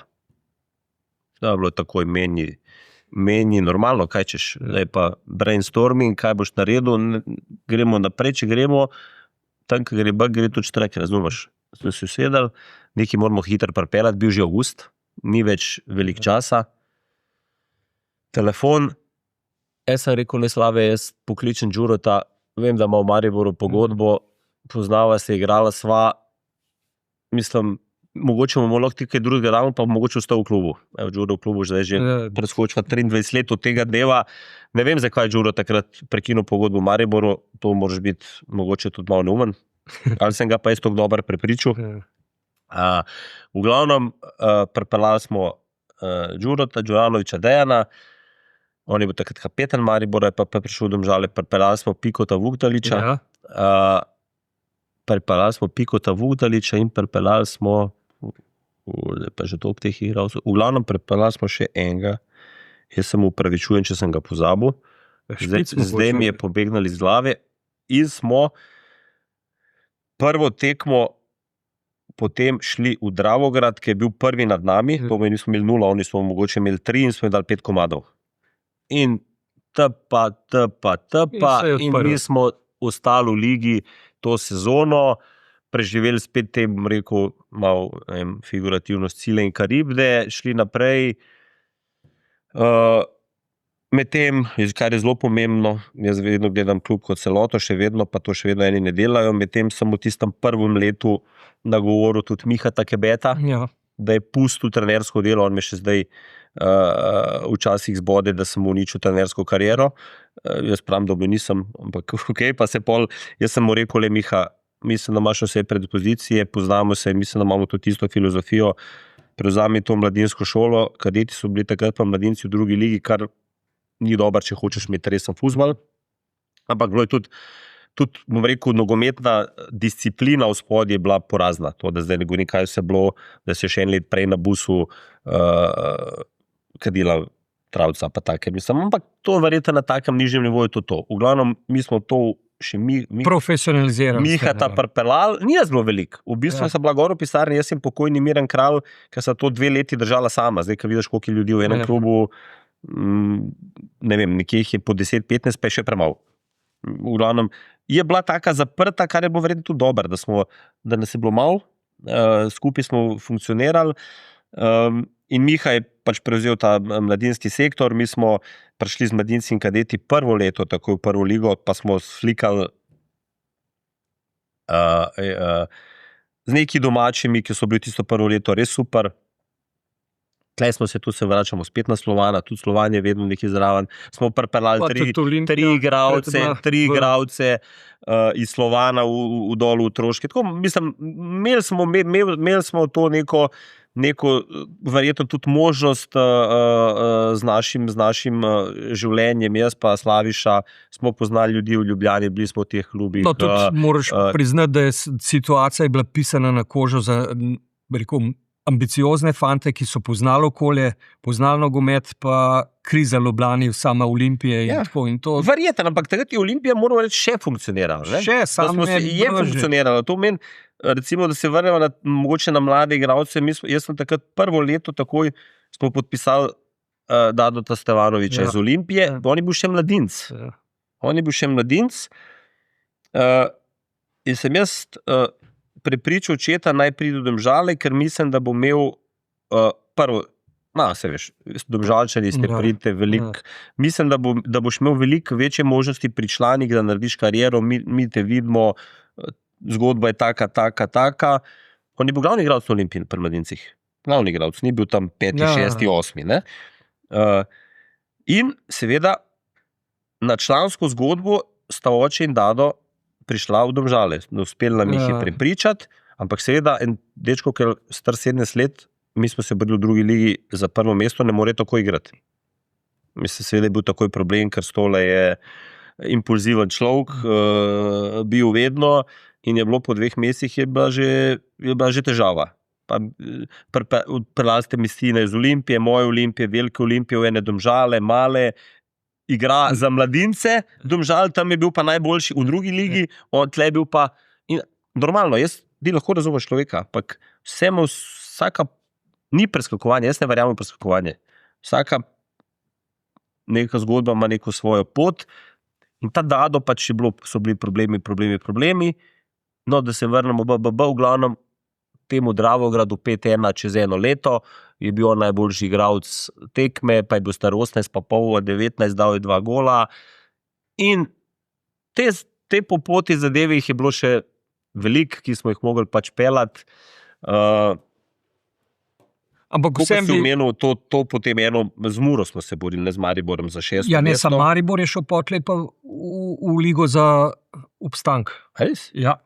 Da je bilo takoj meni normalno, kaj češ, zdaj pa brainstorming, kaj boš naredil, gremo naprej, če gremo, tam, ko gre bak, gre tudi štrek, razumeš, smo se usedali, nekaj moramo hitro pripeljati, bil že avgust, ni več veliko časa, telefon, jaz sem rekel, ne Slave, jaz pokličem Đurota, vem, da ima v Mariboru pogodbo, poznava se, igrala sva, mislim, mogoče bomo lahko kaj drugega damo, pa mogoče ostal v klubu. Đuro v klubu zdaj že preskočila 23 let od tega dneva. Ne vem, zakaj je Đuro takrat prekinil pogodbo v Mariboru, to moraš biti mogoče tudi malo neumen, ali sem ga pa jaz tako dobro prepričal. V glavnem, pripeljali smo Đurota, Đuranovića Dejana, on je bil takrat kapetan Maribora, pa prišel v Domžale, pripeljali smo Pikota Vukdalića, pripeljali smo Pikota Vukdalića in pripeljali smo pa že toliko teh igralcev. V glavnem pripeljali smo še enega, jaz se mu upravičujem, če sem ga pozabil. Zdaj mi je pobegnil iz glave in smo prvo tekmo potem šli v Dravograd, ki je bil prvi nad nami, to mi nismo imeli 0, oni smo mogoče imeli 3 in smo jim dali 5 komadov. In tpa, in mi smo ostali v ligi to sezono, preživeli spet tem, rekel, malo figurativnost Cile in Karibde, šli naprej. Med tem, kar je zelo pomembno, jaz vedno gledam klub kot celoto, še vedno, pa to še vedno eni ne delajo, med tem sem v tistem prvem letu nagovoril tudi Mihata Kebeta, da je pustil trenersko delo, on me še zdaj včasih zbode, da sem mu uničil trenersko kariero. Jaz pravim, da nisem, ampak ok, pa se pol, jaz sem mu rekel, le Miha, mislim, da imaš vse predispozicije, poznamo se, mislim, da imamo tudi isto filozofijo, prevzami to mladinsko šolo, kadeti so bili takrat pa mladinci v drugi ligi, kar ni dobro, če hočeš imeti resen fuzbal, ampak bilo je tudi, bom rekel, nogometna disciplina v spodje je bila porazna, to, da zdaj ne govorim, kaj vse bilo, da se še en let prej na busu kadila travca, pa take, mislim, ampak to verjetno na takem nižjem nivoju to. V glavnem, mi smo to še profesionalizirali. Mihata pripeljali, ni jaz bilo veliko. V bistvu sem bila gor v pisarni, jaz sem pokojni Miran Kralj, ker sem to 2 leti držala sama. Zdaj, ko vidiš, koliko ljudi v enem klubu, ne vem, nekje jih je po 10-15, pa je še premalo. V glavnem, je bila taka zaprta, kar je bilo verjetno tudi dobro, da nas je bilo malo, skupaj smo funkcionirali, in Miha je pač prevzel ta mladinski sektor, mi smo prišli z mladinci in kadeti prvo leto, tako v prvo ligo, pa smo slikali z neki domačimi, ki so bili tisto prvo leto res super. Tlej smo se, tu se vračamo spet na Slovana, tudi Slovan je vedno nekaj zraven. Smo pripeljali 3 igralce iz Slovana v dolu v Troški. Tako, mislim, imeli smo to neko verjetno tudi možnost z našim življenjem. Jaz pa Slaviša smo poznali ljudi v Ljubljani, bili smo v teh klubih. No, tudi moraš priznati, da je situacija bila pisana na kožo za, rekel, ambiciozne fante, ki so poznali okolje, poznali nogomet, pa kriza Ljubljani, sama Olimpije in tako in to. Verjetno, ampak takrat je Olimpija, moramo reči, še funkcionirala. Še, samo je funkcionirala. To meni, recimo, da se vrnemo mogoče na mlade igralce, jaz sem takrat prvo leto takoj smo podpisali Dadota Stevanovića iz Olimpije, on je bil še mladinc. On je bil še mladinec in sem jaz prepričal očeta, naj pride v Domžale, ker mislim, da bo imel prvo, se veš, Domžalčani ste pridite veliko, mislim, da boš imel veliko večje možnosti pri članih, da narediš kariero, mi te vidimo, zgodba je taka. On je bil glavni igralec v Olimpiji pri mladincih. Glavni igralec, ni bil tam 5., 6., 8. Ne? In seveda na člansko zgodbo sta oče in dado prišla v Domžale. Uspeli nam jih je prepričati, ampak seveda en dečko, ki je star 17 let, mi smo se borili v drugi ligi za prvo mesto, ne more tako igrati. Mislim, seveda je bil takoj problem, ker Stole je impulziven človek, bil vedno in je bilo po 2 mesecih je bila že težava. Prelazite Messina iz Olimpije, moje Olimpije, velike Olimpije, v ene Domžale, male, igra za mladince, Domžal, tam je bil pa najboljši v drugi ligi, on tle je bil pa, in normalno, jaz ti lahko razumeš človeka, ampak vsaka, ni preskakovanje, jaz ne verjamem v preskakovanje, vsaka neka zgodba ima neko svojo pot in ta Dado pač so bili problemi, no, da se vrnemo v glavnem temu Dravogradu 5-1 čez 1 leto, je bil on najboljši igralec tekme, pa je bil star 18 pa pol, 19, dal je 2 gola in te po poti zadeve jih je bilo še veliko, ki smo jih mogli pač pelati. Ampak vsem bi omenil, to potem z Muro smo se borili, ne z Mariborom za 6. Ja, ne, sam Maribor je šel potlej pa v ligo za obstank. Res? Ja.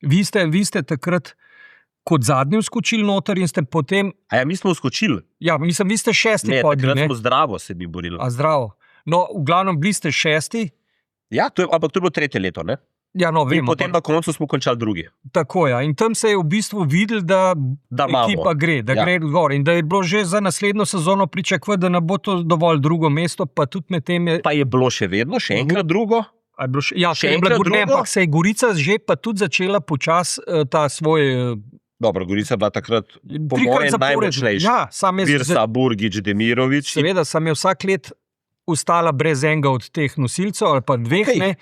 Vi ste takrat kot zadnji vskočili noter in ste potem... mi smo vskočili? Ja, mislim, vi ste 6. Ne, takrat smo zdravo se bi borili. A zdravo. No, v glavnem bili ste 6. Ja, ampak to je bilo 3. leto, ne? Ja, no, vemo. In potem na koncu smo končali 2. Tako, ja. In tam se je v bistvu videl, da ekipa gre, gre gor. In da je bilo že za naslednjo sezono pričakovati, da ne bo to dovolj drugo mesto, pa tudi med tem je... Pa je bilo še vedno, še enkrat drugo? Še enkrat drugo? Ampak se je Gorica že pa tudi začela počas ta svoj... Dobro, Gorica je bila takrat po mojem najmočnejša. Ja, sam je... Pirsa, Burgič, Demirovič. Seveda, sam je vsak let ostala brez enega od teh nosilcev, ali pa 2, ne,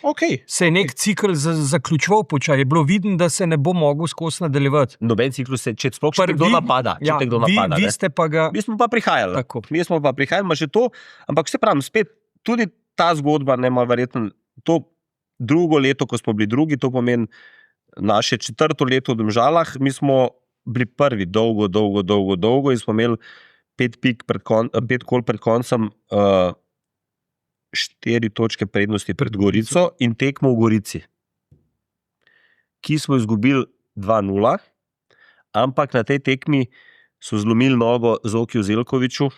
se je nek cikl zaključoval počaj, je bilo vidno, da se ne bo mogel skozi nadaljevati. Noben ciklus se, če sploh še kdo napada. Vi ste pa ga... Mi smo pa prihajali. Mi smo pa prihajali, ima že to, ampak vse pravim, spet, tudi ta zgodba, ne malo verjetno, to 2. leto, ko smo bili 2, to pomeni naše 4. leto v Domžalah, mi smo bili prvi dolgo in smo imeli 5 kol pred koncem 4 točke prednosti pred Gorico in tekmo v Gorici, ki smo izgubili 2-0, ampak na tej tekmi so zlomili nogo Zokiju Zelkoviču,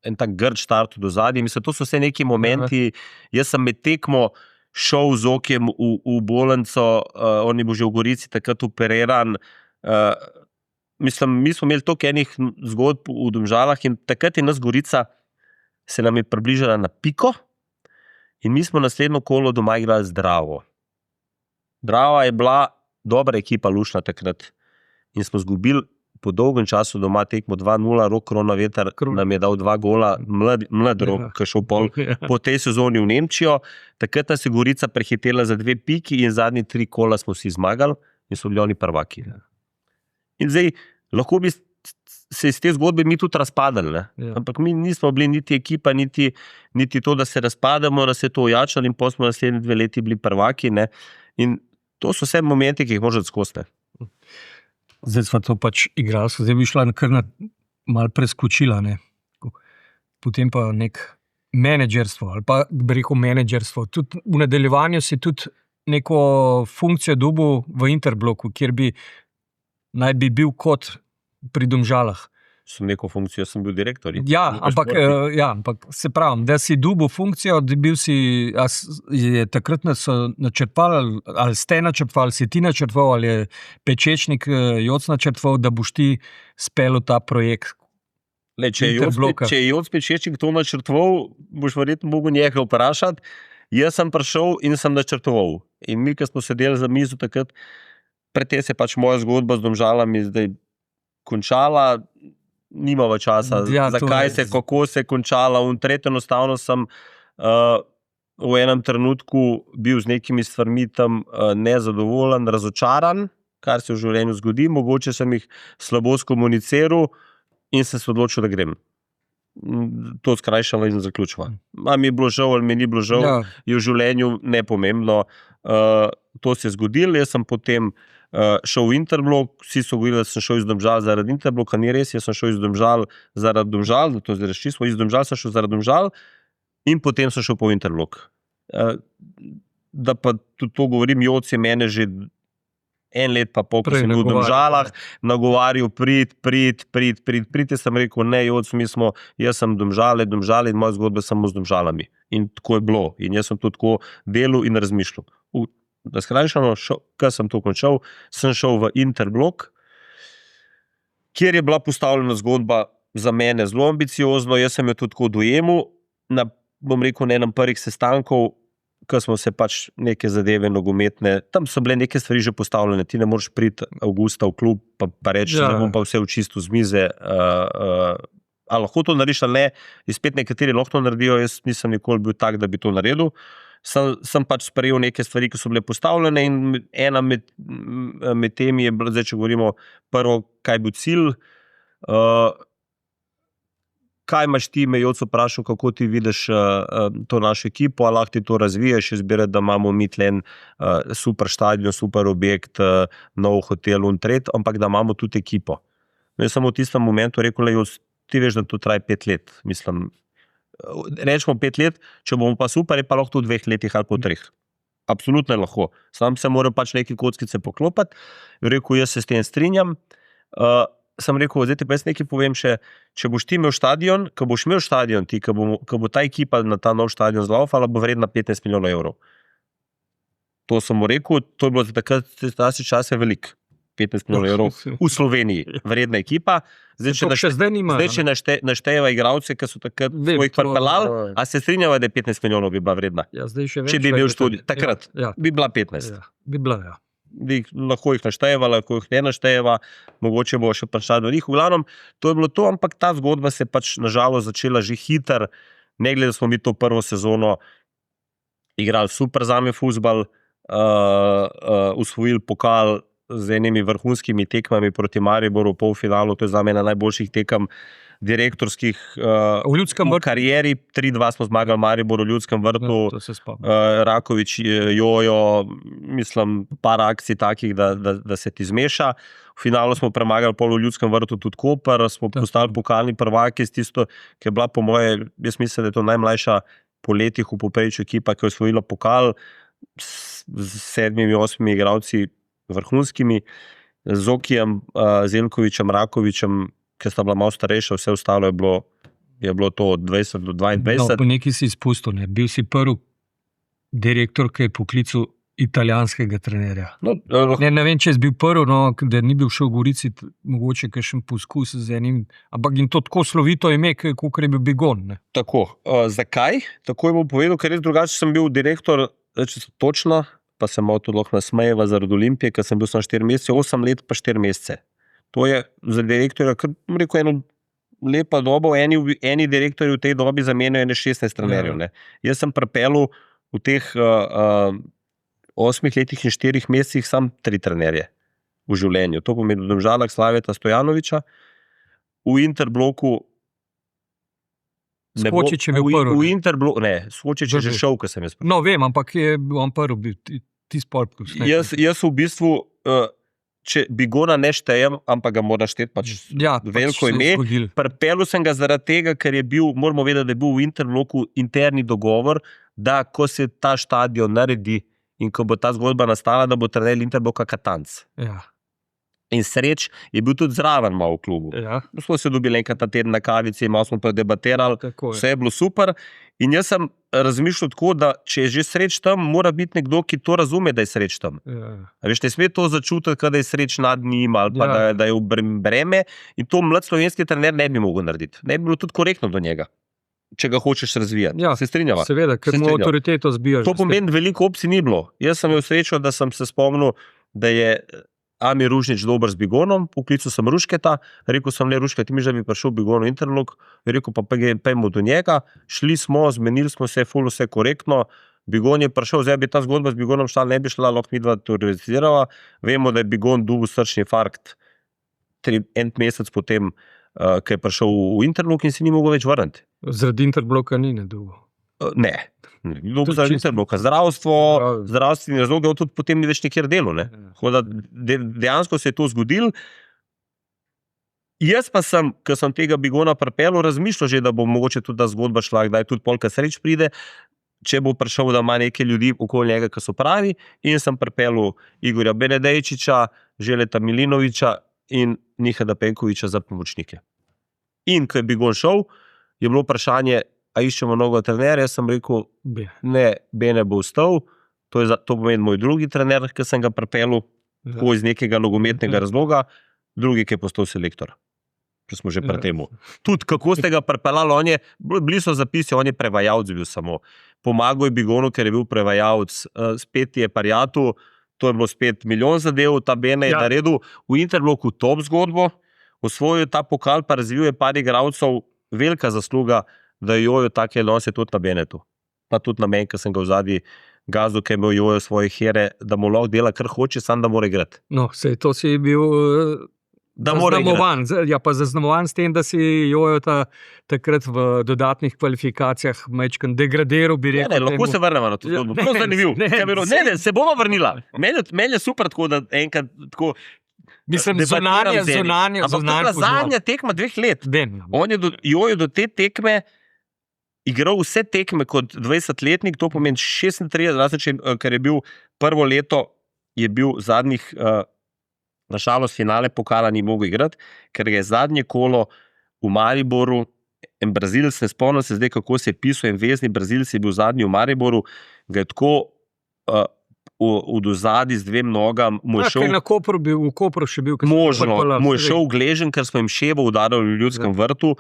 en tak grd štart do zadnje. Mislim, to so vse neki momenti, jaz sem med tekmo šel z Zokijem v bolnico, on je bil že v Gorici takrat operiran, mislim, mi smo imeli toliko enih zgodb v Domžalah in takrat je nas Gorica se nam je približala na piko in mi smo naslednjo kolo doma igrali Zdravo. Drava je bila dobra ekipa, lušna takrat in smo zgubili po dolgem času doma tekmo 2-0, Rok Kronaveter nam je dal 2 gola, mlad Rok, ki je šel po tej sezoni v Nemčijo, takrat nas je Gorica prehitela za 2 piki in zadnji 3 kola smo si zmagali in so bili oni prvaki. In zdaj, lahko bi se iz te zgodbe mi tudi razpadali, ampak mi nismo bili niti ekipa, niti to, da se razpademo, da se je to ojačali in potem smo naslednji 2 leti bili prvaki, ne. In to so vse momenti, ki jih možete skosti. Zdaj smo to pač igrali, zdaj bi šla kar malo preskočila, ne. Potem pa nek menedžerstvo, ali pa bi rekel menedžerstvo. Tudi v nadaljevanju si tudi neko funkcijo dobil v Interbloku, kjer naj bi bil kot pri Domžalah. Sem neko funkcijo, sem bil direktor. Ja, ampak se pravim, da si dobil funkcijo, da bil si, je takrat načrtovali, ali ste načrtovali, si ti načrtoval, ali je Pečečnik Joc načrtoval, da boš ti speljal ta projekt. Če je Joc Pečečnik to načrtoval, boš verjetno mogel njega vprašati. Jaz sem prišel in sem načrtoval. In mi, ki smo sedeli za mizo takrat, predtem se pač moja zgodba z Domžalami zdaj končala, nimava časa, zakaj se, kako se je končala, in tretjo enostavno sem v enem trenutku bil z nekimi stvarmi tam nezadovoljen, razočaran, kar se v življenju zgodi, mogoče sem jih slabo skomuniciral in sem se odločil, da grem. To skrajšamo in zaključimo. Mi je bilo žal ali mi ni bilo žal, je v življenju nepomembno. To se je zgodilo, jaz sem potem šel v Interblok, vsi so govorili, da sem šel iz Domžal zaradi Interbloka, ni res, jaz sem šel iz Domžal zaradi Domžal, zato zdaj razčistimo, iz Domžal sem šel zaradi Domžal in potem sem šel po Interblok. Da pa tudi to govorim, Joc je mene že 1 let pa pol, ko sem bil v Domžalah, nagovarjal, prid, jaz sem rekel, ne, Joc, jaz sem Domžale in moja zgodba samo z Domžalami. In tako je bilo. In jaz sem to tako delal in razmišljal. Da skrajšano, ko sem to končal, sem šel v Interblok, kjer je bila postavljena zgodba za mene zelo ambiciozno, jaz sem jo tudi tako dojemal, bom rekel, na enem prvih sestankov, ko smo se pač neke zadeve nogometne, tam so bile neke stvari že postavljene, ti ne moreš priti avgusta v klub, pa reči, da bom pa vse v čisto z mize, ali lahko to narediš ali ne, in spet nekateri lahko to naredijo, jaz nisem nikoli bil tak, da bi to naredil, sem pač sprejel neke stvari, ki so bile postavljene in ena med temi je bilo, zdaj če govorimo prvo, kaj je bil cilj, kaj imaš ti, me Joc vprašal, kako ti vidiš to našo ekipo, ali lahko ti to razviješ, jaz bi rekel, da imamo mi tlen super štadion, super objekt, nov hotel in tret, ampak da imamo tudi ekipo. Jaz sem v tistem momentu rekel, Joc, ti veš, da to traje 5 let, mislim, rečemo 5 let, če bomo pa super, je pa lahko v 2 letih ali po 3. Absolutno je lahko. Sam se moram pač neke kockice poklopati, rekel, jaz se s tem strinjam, sem rekel, zdaj ti pa jaz nekaj povem še, če boš ti imel štadion, ko boš imel štadion ti, ko bo ta ekipa na ta nov štadion zlaufala, bo vredna 15 milijonov evrov. To sem mu rekel, to je bilo za takrat, tasti čas je velik. 15 milijonov evrov v Sloveniji, vredna ekipa. Zdaj, če naštejeva igralce, ki so takrat svojih pripeljali, a se strinjava, da je 15 milijonov bi bila vredna? Če bi imel študij, takrat bi bila 15. Bi bila, ja. Lahko jih naštejeva, lahko jih ne naštejeva, mogoče bo še prišla do njih. V glavnem, to je bilo to, ampak ta zgodba se je pač nažalost začela že hiter, ne glede, da smo mi to prvo sezono igrali super zame fuzbal, usvojili pokal z enimi vrhunskimi tekmami proti Mariboru v polfinalu, to je za mene najboljših tekem direktorskih v karieri, 3-2 smo zmagali Maribor v Ljudskem vrtu, Rakovič, Jojo, mislim, par akcij takih, da se ti zmeša. V finalu smo premagali pol v Ljudskem vrtu tudi Koper, smo postali pokalni prvaki s tisto, ki je bila po moje, jaz mislim, da je to najmlajša po letih v povprečju ekipa, ki je osvojila pokal s 7-8 igralci vrhunskimi, z Zokijem, Zelkovičem, Rakovičem, ki sta bila malo starejša, vse ostalo je bilo to od 20 do 22. No, po nekaj si izpustil, ne? Bil si prvi direktor, ki je poklical italijanskega trenerja. Ne vem, če je bil prvi, no, da ni bil šel v Gorici, mogoče kakšen poskus z enim, ampak in to tako slovito ime, kakor je bil Bigon. Ne? Tako. Zakaj? Tako je bom povedal, ker res drugače sem bil direktor, če so točno, pa sem malo tudi lahko nasmejeva zaradi Olimpije, ker sem bil samo 4 mesece, 8 let pa 4 mesece. To je za direktorja, kar bom rekel, eno lepa doba, eni direktorji v tej dobi zamenjajo 16 trenerjev. Ne. Jaz sem pripeljal v teh 8 letih in 4 mesecih sam 3 trenerje v življenju. To pomeni v Domžalah Slaveta Stojanoviča, v Interbloku Skočič je bil prvi. V Interbloku, ne, Skočič je že šel, ko sem jaz prišel. No, vem, ampak je on prvi, ti spolpkus. Jaz v bistvu če Bigona ne štejem, ampak ga mora šteti pač veliko ime. Pripeljal sem ga zaradi tega, ker je bil, moramo vedeti, da je bil v Interbloku interni dogovor, da ko se ta štadion naredi in ko bo ta zgodba nastala, da bo trener Interbloka Katanc. Ja. In Sreč je bil tudi zraven malo v klubu. Ja. Smo se dobili enkrat na teden na kavici, malo smo predebatirali, vse je bilo super. In jaz sem razmišljal tako, da če je že Sreč tam, mora biti nekdo, ki to razume, da je Sreč tam. Ja. Veš, ne sme to začutiti, da je Sreč nad njim ali pa da je v breme. In to mlad slovenski trener ne bi mogel narediti. Ne bi bilo tudi korektno do njega, če ga hočeš razvijati. Ja, se strinjava? Seveda, ker mu avtoriteto zbijaš. To pomeni, veliko opcij ni bilo. Jaz sem imel srečo, da sem se spomnil, da je Ami Ružnič dober z Bigonom, poklical sem Rušketa, rekel sem, Ruška, ti mi že bi prišel v Bigonu Interlog, rekel pa pejmo do njega, šli smo, zmenili smo se, ful vse korektno, Bigon je prišel, zdaj bi ta zgodba z Bigonom šla, ne bi šla, lahko midva teoretizirala, vemo, da je Bigon dobil srčni infarkt en mesec potem, ko je prišel v Interlog in si ni mogel več vrniti. Zaradi Interbloka ni nedugo. Ne. Zaradi Interbloka. Zdravstveni razlog, on tudi potem ni več nikjer delal. Ne? Dejansko se je to zgodilo. Jaz pa sem, ko sem tega Bigona pripeljal, razmišljal že, da bo mogoče tudi ta zgodba šla, kdaj tudi polka sreč pride, če bo prišel, da ima nekaj ljudi okoli njega, ki so pravi, in sem pripeljal Igorja Benedejčiča, Željeta Milinoviča in Nihada Penkoviča za pomočnike. In ko je Bigon šel, je bilo vprašanje, a iščemo novega trenerja, jaz sem rekel, ne, Bene bo ostal, to pomeni moj drugi trener, ki sem ga pripeljal iz nekega nogometnega razloga, drugi, ki je postal selektor. Če smo že pri temu. Tudi kako ste ga pripeljali, bili so zapisi, on je prevajalc bil samo. Pomagal je Bigonu, ker je bil prevajalc, spet je parjatu, to je bilo spet milijon zadev, ta Bene je naredil v Interbloku top zgodbo, osvojil ta pokal, pa razvil je par igralcev, velika zasluga, da jojo take nose tudi na Benetu. Pa tudi na meni, ki sem ga v zadnji gazu, ki je imel jojo svoje here, da mu lahko dela kar hoče, sam da mora igrati. No, sej to si bil zaznamovan. Ja, pa zaznamovan s tem, da si jojo takrat v dodatnih kvalifikacijah majčken degradiral, bi rekel. Ne, lahko se vrnemo na to zgodbo. Prav zanimiv. Ne, se bomo vrnila. Meni je super tako, da enkrat tako mislim, zunanje. Ampak to je bila zadnja tekma 2 let. On je jojo do te tekme igral vse tekme kot 20-letnik, to pomeni 36, razen ker je bil prvo leto, je bil zadnjih, na žalost finale pokala ni mogel igrati, ker je zadnje kolo v Mariboru, en Brazilec, ne spomnim se zdaj, kako se je pisal, en vezni Brazilec je bil zadnji v Mariboru, ga je tako v dozadi z 2 nogam, mu je šel... v Kopru še bil. Možno, mu je šel ugležen, ker smo jim ševo udarili v Ljudskem vrtu,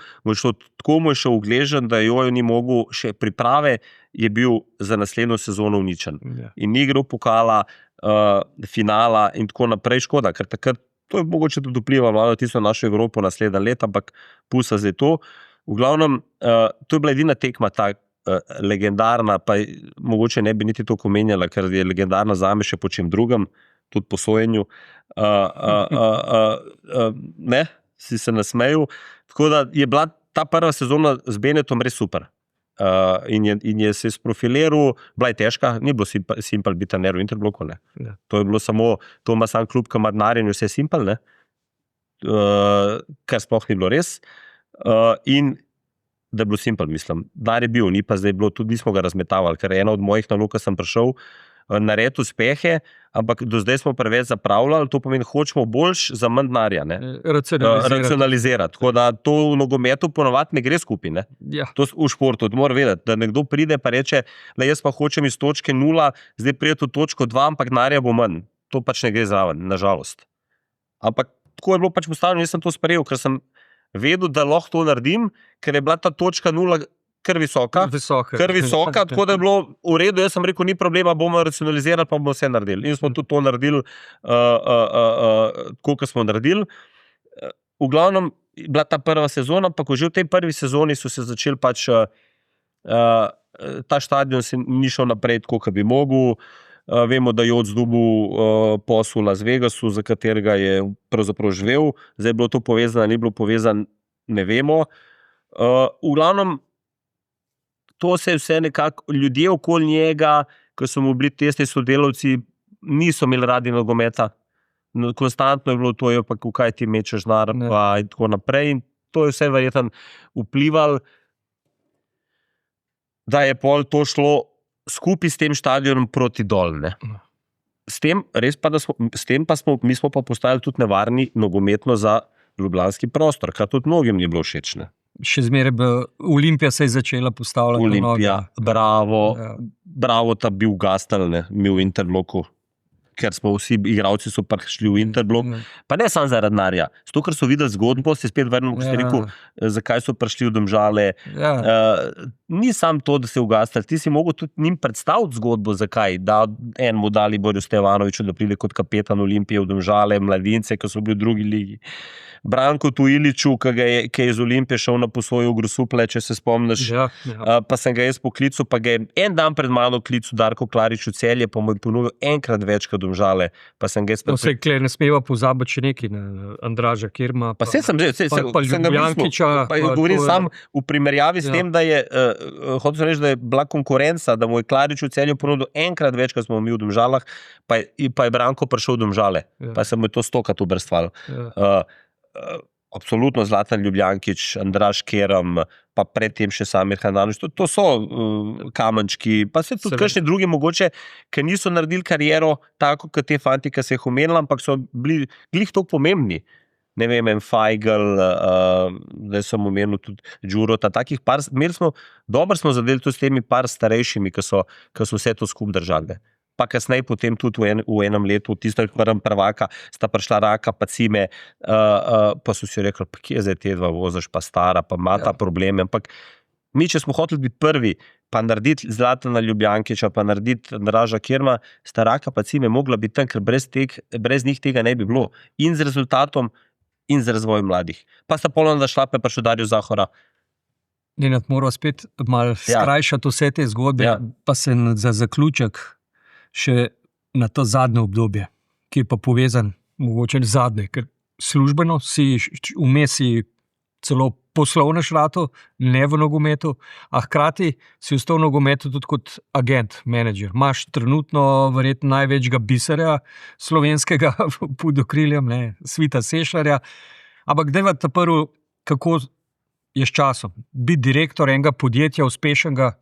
tako mu je šel ugležen, da jojo ni mogel, še priprave je bil za naslednjo sezono uničen. In ni igral pokala, finala in tako naprej, škoda, ker takrat, to je mogoče tudi vplivalo na tisto našo Evropo naslednje let, ampak pusta zdaj to. V glavnem, to je bila edina tekma ta legendarna, pa mogoče ne bi niti to omenjala, ker je legendarna zame še po čem drugem, tudi po sojenju. Ne, si se nasmejal. Tako da je bila ta prva sezona z Benetom res super. In je se sprofileral, bila je težka, ni bilo simpel biti trener v Interbloku, ne. To je bilo samo, to ima sam klub, ki ima denar in vse simpel, ne. Kar sploh ni bilo res. In da je bilo simpel, mislim. Dar je bil, ni pa zdaj bilo, tudi nismo ga razmetavali, ker ena od mojih nalog, ko sem prišel, narediti uspehe, ampak do zdaj smo preveč zapravljali, to pomeni, hočemo boljš za manj denarja, ne. Racionalizirati. Tako da to v nogometu ponovadi ne gre skupaj, ne. To v športu, mora vedeti, da nekdo pride pa reče, da jaz pa hočem iz točke 0, zdaj pride v točko 2, ampak denarja bo manj. To pač ne gre zraven, nažalost. Ampak tako je bilo pač postavljeno, jaz sem to sprejel, ker sem vedel, da lahko to naredim, ker je bila ta točka 0 kar visoka, tako da je bilo v redu, jaz sem rekel, ni problema, bomo racionalizirali, pa bomo vse naredili. In smo tudi to naredili, tako, kot smo naredili. V glavnem, bila ta prva sezona, pa ko že v tej prvi sezoni so se začeli pač, ta štadion se ni šel naprej tako, kot bi mogel. Vemo, da je oddobil posel v Las Vegasu, za katerega je pravzaprav živel. Zdaj je bilo to povezano, ni bilo povezano, ne vemo. V glavnem, to se je vse nekako, ljudje okoli njega, ko so mu bili tesni sodelavci, niso imeli radi nogometa. Konstantno je bilo to, pa kaj ti mečeš denar, pa in tako naprej. In to je vse verjetno vplivalo, da je pol to šlo skupaj s tem štadionom proti dol, ne. S tem, res pa, mi smo pa postali tudi nevarni nogometno za ljubljanski prostor, kar tudi mnogim ni bilo všeč, ne. Še zmeraj Olimpija se je začela postavljati. Olimpija, Bravo, ta bil gastal, ne, mi v Interbloku, ker smo vsi igralci so prišli v Interblok, pa ne samo zaradi denarja, zato ker so videli zgodbo, se spet vrnemo, ko ste rekel, zakaj so prišli v Domžale. Ni samo to, da se ugasnili, ti si mogel tudi njim predstaviti zgodbo, zakaj, da enemu Daliborju Stevanoviču, da pride kot kapetan Olimpije v Domžale, mladince, ki so bili v drugi ligi. Branko Tuiliču, ki je iz Olimpije šel na posojo v Grosuplje, če se spomniš, pa sem ga jaz poklical, pa ga je en dan pred mano klical Darko Klarič v Celje, pa mu je ponudil enkrat več kot Domžale, pa sem ga jaz ne smeva pozabiti še nekaj, Andraža Kirma, pa sem ga Jankiča, govorim sam v primerjavi s tem, da je hotel sem reči, da je bila konkurenca, da mu je Klarič v Celju ponudil enkrat več, kot smo mi v Domžalah, pa je Branko prišel v Domžale, pa sem mu to stokrat obrstval. Absolutno Zlatan Ljubljankič, Andraž Kerem, pa predtem še Samir Handanović, to so kamenčki, pa se tudi kakšni drugi mogoče, ki niso naredili kariero tako, kot te fanti, ki se jih omenila, ampak so bili glih toliko pomembni. Ne vem, Feigl, da sem omenil tudi Đurota, takih par, dobro smo zadeli tudi s temi par starejšimi, ki so vse to skupaj držali. Pa kasneje potem tudi v enem letu, tistem prvaka, sta prišla Raka, pa Cime, pa so si rekli, pa kje zdaj te dva voziš, pa stara, pa ima ta probleme. Ampak mi, če smo hoteli biti prvi, pa narediti Zlatana Ljubljankiča, pa narediti Andraža Kirma, sta Raka, pa Cime mogla biti tam, ker brez njih tega ne bi bilo. In z rezultatom, in z razvojem mladih. Pa sta polno šla, pa je prišel Darjo Zahora. Nenad, moral spet malo skrajšati vse te zgodbe, pa se za zaključek še na to zadnje obdobje, ki je pa povezan mogoče zadnje, ker službeno vmes si celo poslovno šrato, ne v nogometu, a hkrati si ostal v nogometu tudi kot agent, menedžer. Imaš trenutno verjetno največjega biserja slovenskega pod okriljem, Svita Sešljarja, ampak dajva ta prvi, kako je s časom. Biti direktor enega podjetja uspešnega,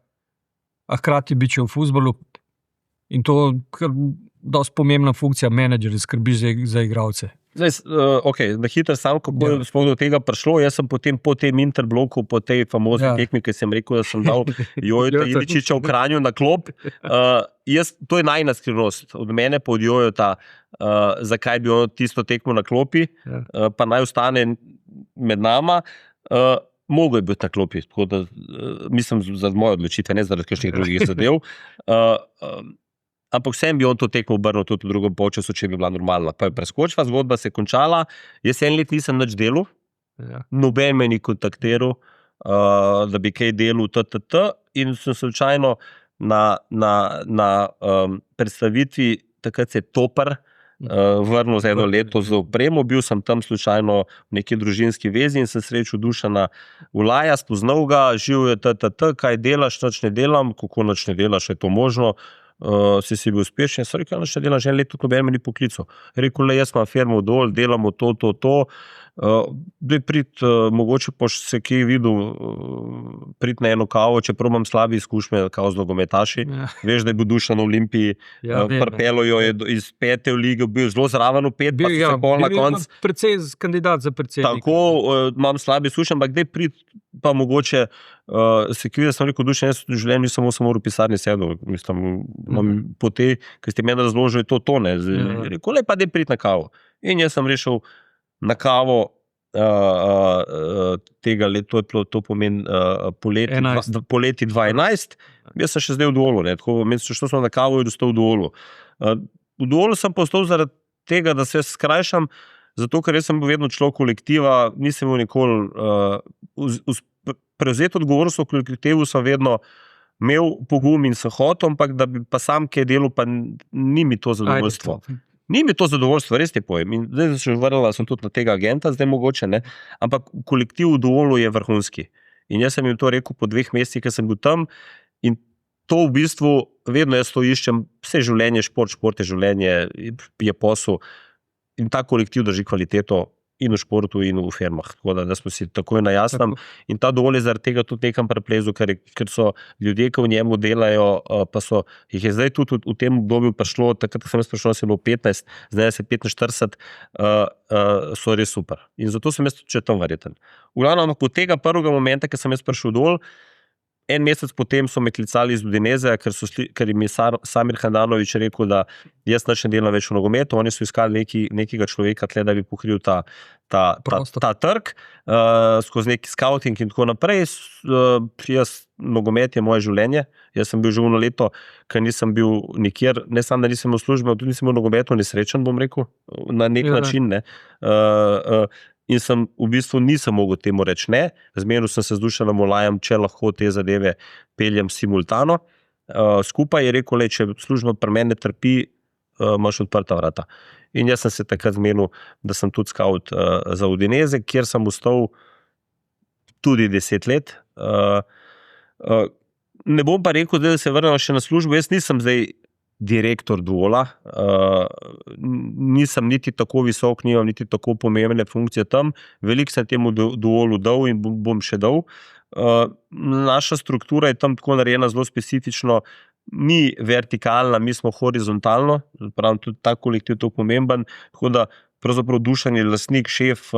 a hkrati biti v fuzbalu, in to je dosti pomembna funkcija, menedžer, skrbiš za igralce. Na hitro sam, kako je sploh do tega prišlo, jaz sem potem po tem Interbloku, po tej famozni tekmi, ki sem rekel, da sem dal Jojota Iličiča v Kranju na klop, to je najina skrivnost, od mene pa od Jojota, zakaj bi on tisto tekmo na klopi, pa naj ostane med nama, mogo je biti na klopi, tako da mislim za moje odločitve, ne zaradi kakšnih drugih zadev, ampak vsem bi on to tekmo obrnil tudi v drugem polčasu, če bi bila normalna. Pa je preskočila, zgodba se je končala, jaz en let nisem nič delal, noben me ni kontaktiral, da bi kaj delal, in sem slučajno na predstavitvi, takrat se je Topar vrnil za eno leto za opremo, bil sem tam slučajno v neki družinski vezi in sem srečal Dušana Ulaja, spoznal ga, živ je kaj delaš, nič ne delam, kako nič ne delaš, je to možno, si bil uspešen, sem rekel, nič ne delam, že en let, tudi noben me ni poklical. Rekel, jaz imam firmo dol, delamo to, mogoče pa se kje videl, priti na eno kavo, čeprav imam slabe izkušnje kao z nogometaši, veš, da je bil Dušan na Olimpiji, pripelo jo je iz 5. lige, bil zelo zraven v 5, pa se pol na konc. Precej kandidat za predsednika. Tako, imam slabe izkušnje, ampak daj priti, pa mogoče se kvi, da sem rekel, Dušan, jaz v življenju nisem 8 ur v pisarni sedel, mislim, po tej, ki ste meni razložili, to ne. Rekel, pa daj priti na kavo. In jaz sem rešil na kavo tega leta, to pomeni poleti 2011, jaz sem še zdaj v Dolu, tako šel sem na kavo in dostal v Dolu. V Dolu sem postal zaradi tega, da se skrajšam, zato ker jaz sem bil vedno človek kolektiva, nisem imel nikoli prevzeti odgovornost v kolektivu, sem vedno imel pogum in sem hotel, ampak da bi pa sam kaj delal, pa ni mi to zadovoljstvo. Ni mi to zadovoljstvo, res ti povem. In zdaj se vrnila sem tudi na tega agenta, zdaj mogoče ne, ampak kolektiv v Dolu je vrhunski. In jaz sem jim to rekel po 2 mesecih, ker sem bil tam, in to v bistvu vedno jaz to iščem, vse življenje, šport je življenje, je posel, in ta kolektiv drži kvaliteto in v športu in v firmah. Tako da smo si takoj na jasnem. In ta Dol je zaradi tega tudi nekam preplezu, ker so ljudje, ki v njemu delajo, pa jih je zdaj tudi v tem obdobju prišlo, takrat, ko sem jaz prišel, se je bilo 15, zdaj se 45, so res super. In zato sem jaz tudi tam verjeten. V glavnem, po tega prvega momenta, ko sem jaz prišel dol, En mesec potem so me klicali iz Udineze, ker jim je Samir Handanović rekel, da jaz nič ne delam več v nogometu. Oni so iskali nekega človeka tle, da bi pokril ta trg skozi neki scouting in tako naprej. Nogomet je moje življenje. Jaz sem bil že 1 leto, ker nisem bil nikjer, ne samo, da nisem v službi, tudi nisem v nogometu nesrečen, bom rekel, na nek način, ne. In sem v bistvu nisem mogel temu reči ne. Zmenil sem se z Dušanom Olajem, če lahko te zadeve peljem simultano. Skupaj je rekel, če služba pri meni trpi, imaš odprta vrata. In jaz sem se takrat zmenil, da sem tudi scout za Udineze, kjer sem ostal tudi 10 let. Ne bom pa rekel, da se vrnem še na službo. Jaz nisem zdaj direktor Duola, nisem niti tako visok, nimam niti tako pomembne funkcije tam. Veliko sem temu Duolu dal in bom še dal. Naša struktura je tam tako narejena zelo specifično, ni vertikalna, mi smo horizontalno, pravim, tudi ta kolektiv je to pomemben, tako da pravzaprav Dušan je lastnik, šef,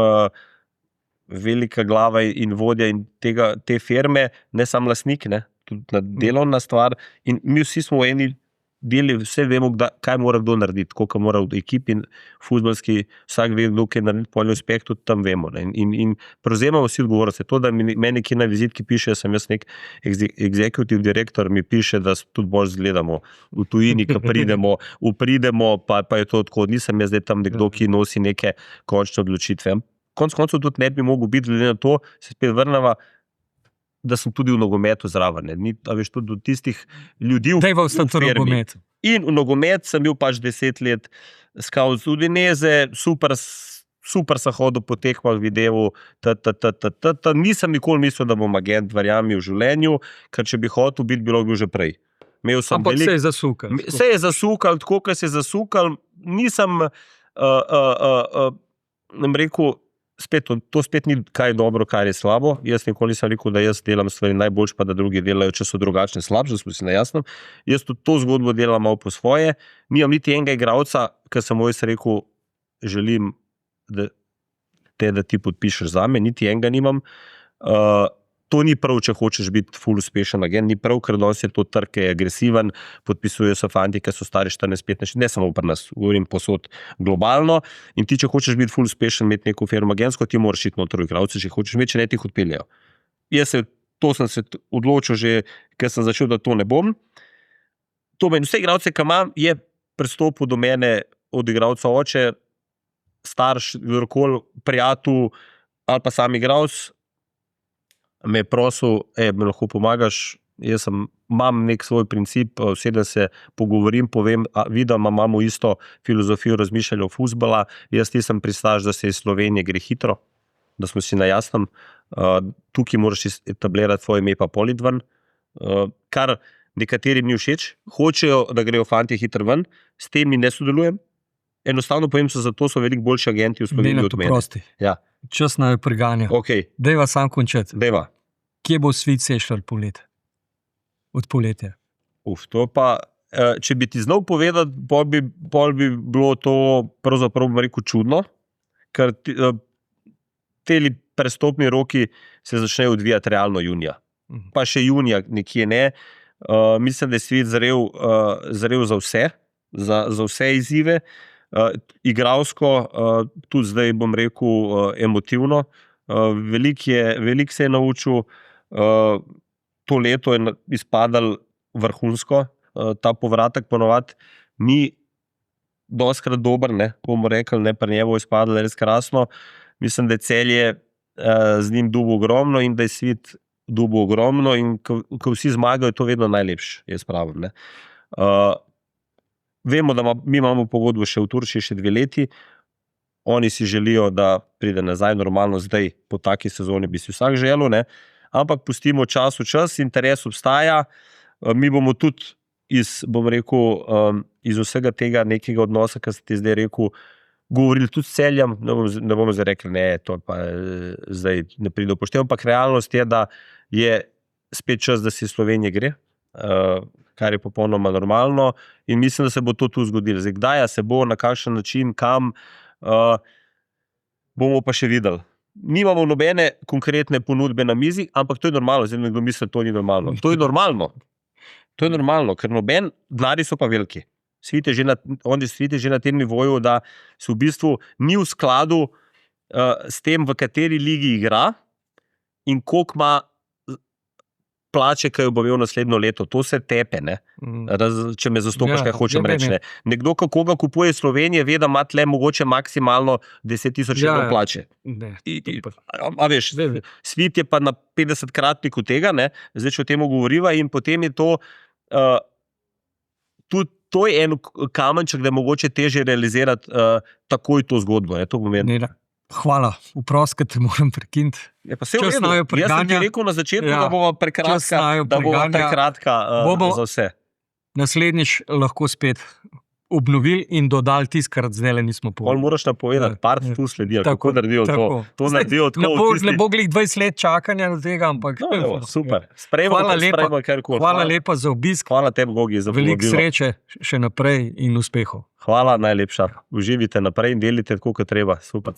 velika glava in vodja in te firme, ne sam lastnik, ne, tudi delovna stvar, in mi vsi smo v eni deli, vse vemo, kaj mora kdo narediti, koliko mora v ekipi in fuzbalski, vsak ve, kdo kaj narediti, polni uspeh, tudi tam vemo. Ne? In prevzemamo vsi odgovornost. To, da meni kje na vizitki piše, sem jaz nek executive direktor, mi piše, da tudi bolj zgledamo v tujini, ko upridemo, pa je to tako, nisem jaz zdaj tam nekdo, ki nosi neke končne odločitve. Konec koncev tudi ne bi mogel biti, glede na to, se spet vrneva, da sem tudi v nogometu zraven. A veš, tudi do tistih ljudi v firmi. In v nogomet sem bil pač 10 let scout z Udineze, super sem hodil po tekmah, videl, nisem nikoli mislil, da bom agent, verjami, v življenju, ker če bi hotel biti, bilo bi že prej. Ampak se je zasukal. Se je zasukal, tako, kot se je zasukal, nisem rekel, to spet ni kaj dobro, kaj je slabo. Jaz nikoli nisem rekel, da jaz delam stvari najboljše, pa da drugi delajo, če so drugačne, slabše, smo si na jasnem. Jaz tudi to zgodbo delam malo po svoje. Nimam niti enega igralca, ker sem jaz rekel, želim, da ti podpišeš zame, niti enega nimam. To ni prav, če hočeš biti ful uspešen agent, ni prav, ker danes je to trg, je agresiven, podpisujejo se fanti, ki so stari 14-15, ne samo pri nas, govorim posod globalno, in ti, če hočeš biti ful uspešen, imeti neko firmo agentsko, ti moraš iti noter igralce, če hočeš imeti, če ne ti jih odpeljajo. To sem se odločil že, ker sem začel, da to ne bom. To meni, vse igralce, ki imam, je pristopil do mene od igralca oče, starš, kdorkoli, prijatelj ali pa sam igralec, me je prosil, mi lahko pomagaš, jaz imam nek svoj princip, vsedem se, pogovorim, povem, vidim, imamo isto filozofijo razmišljanja o fuzbala, jaz nisem pristaš, da se iz Slovenije gre hitro, da smo si na jasnem, tukaj moraš etablirati svoje ime pa polit ven, kar nekaterim ni všeč, hočejo, da grejo fantje hitro ven, s tem ne sodelujem, enostavno povem se, zato so veliko boljši agenti v Sloveniji od mene. Prosti. Ja. Čas naj preganja. Okay. Dejva sam končati. Dejva. Kje bo Svit Sešljar od poletja? To pa, če bi ti znal povedati, pol bi bilo to pravzaprav, bom rekel, čudno, ker teli prestopni roki se začnejo odvijati realno junija. Pa še junija nekje ne. Mislim, da je Svit zrel za vse, za vse izzive. Igralsko, tudi zdaj bom rekel emotivno, veliko se je naučil, to leto je izpadal vrhunsko, ta povratek ponovadi ni dostkrat dober, ne, bomo rekli, ne, pri njemu je izpadal res krasno, mislim, da je Celje z njim dobil ogromno in da je Svit dobil ogromno in ko vsi zmagajo, je to vedno najlepše, jaz pravim, ne. Vemo, da mi imamo pogodbo še v Turčiji, še 2 leti, oni si želijo, da pride nazaj, normalno zdaj, po taki sezoni bi si vsak želel, ne, ampak pustimo čas v čas, interes obstaja, mi bomo tudi bom rekel, iz vsega tega nekega odnosa, kar si ti zdaj rekel, govorili tudi s Celjem, ne bomo zdaj rekli, ne, to pa zdaj ne pride upoštev, ampak realnost je, da je spet čas, da si Slovenije gre, kar je popolnoma normalno in mislim, da se bo to tu zgodilo. Zdaj, kdaj se bo, na kakšen način, kam, bomo pa še videli. nimamo nobene konkretne ponudbe na mizi, ampak to je normalno. Zdaj nekdo misli, da to ni normalno. To je normalno. To je normalno, ker denarji so pa veliki. Oni svidite že na tem nivoju, da se v bistvu ni v skladu s tem, v kateri ligi igra in koliko ima plače, ki jo bo imel naslednjo leto. To se tepe, ne? Če me zastopaš, kaj hočem reči. Ne? Nekdo, kako ga kupuje Slovenije, ve, da ima tle mogoče maksimalno 10.000 evrov plače. A veš, Svit je pa na 50-kratniku tega, ne? Zdaj, če o tem govoriva, in potem je to tudi to je en kamenček, da je mogoče težje realizirati takoj to zgodbo. To pomeni. Hvala, vprost, te moram prekiniti. Jaz sem ti rekel na začetku, da bomo prekratka za vse. Naslednjič lahko spet obnovili in dodali tisto, kar zdaj nismo povedali. Pol moraš napovedati, part tu sledijo, kako naredijo to. To naredijo tako. Ne bo glih 20 let čakanja do tega, ampak... Super. Sprejmo karkoli. Hvala lepa za obisk. Hvala tebi, Gogi, za povabilo. Veliko sreče še naprej in uspehov. Hvala najlepša. Uživite naprej in delite tako, kot treba. Super.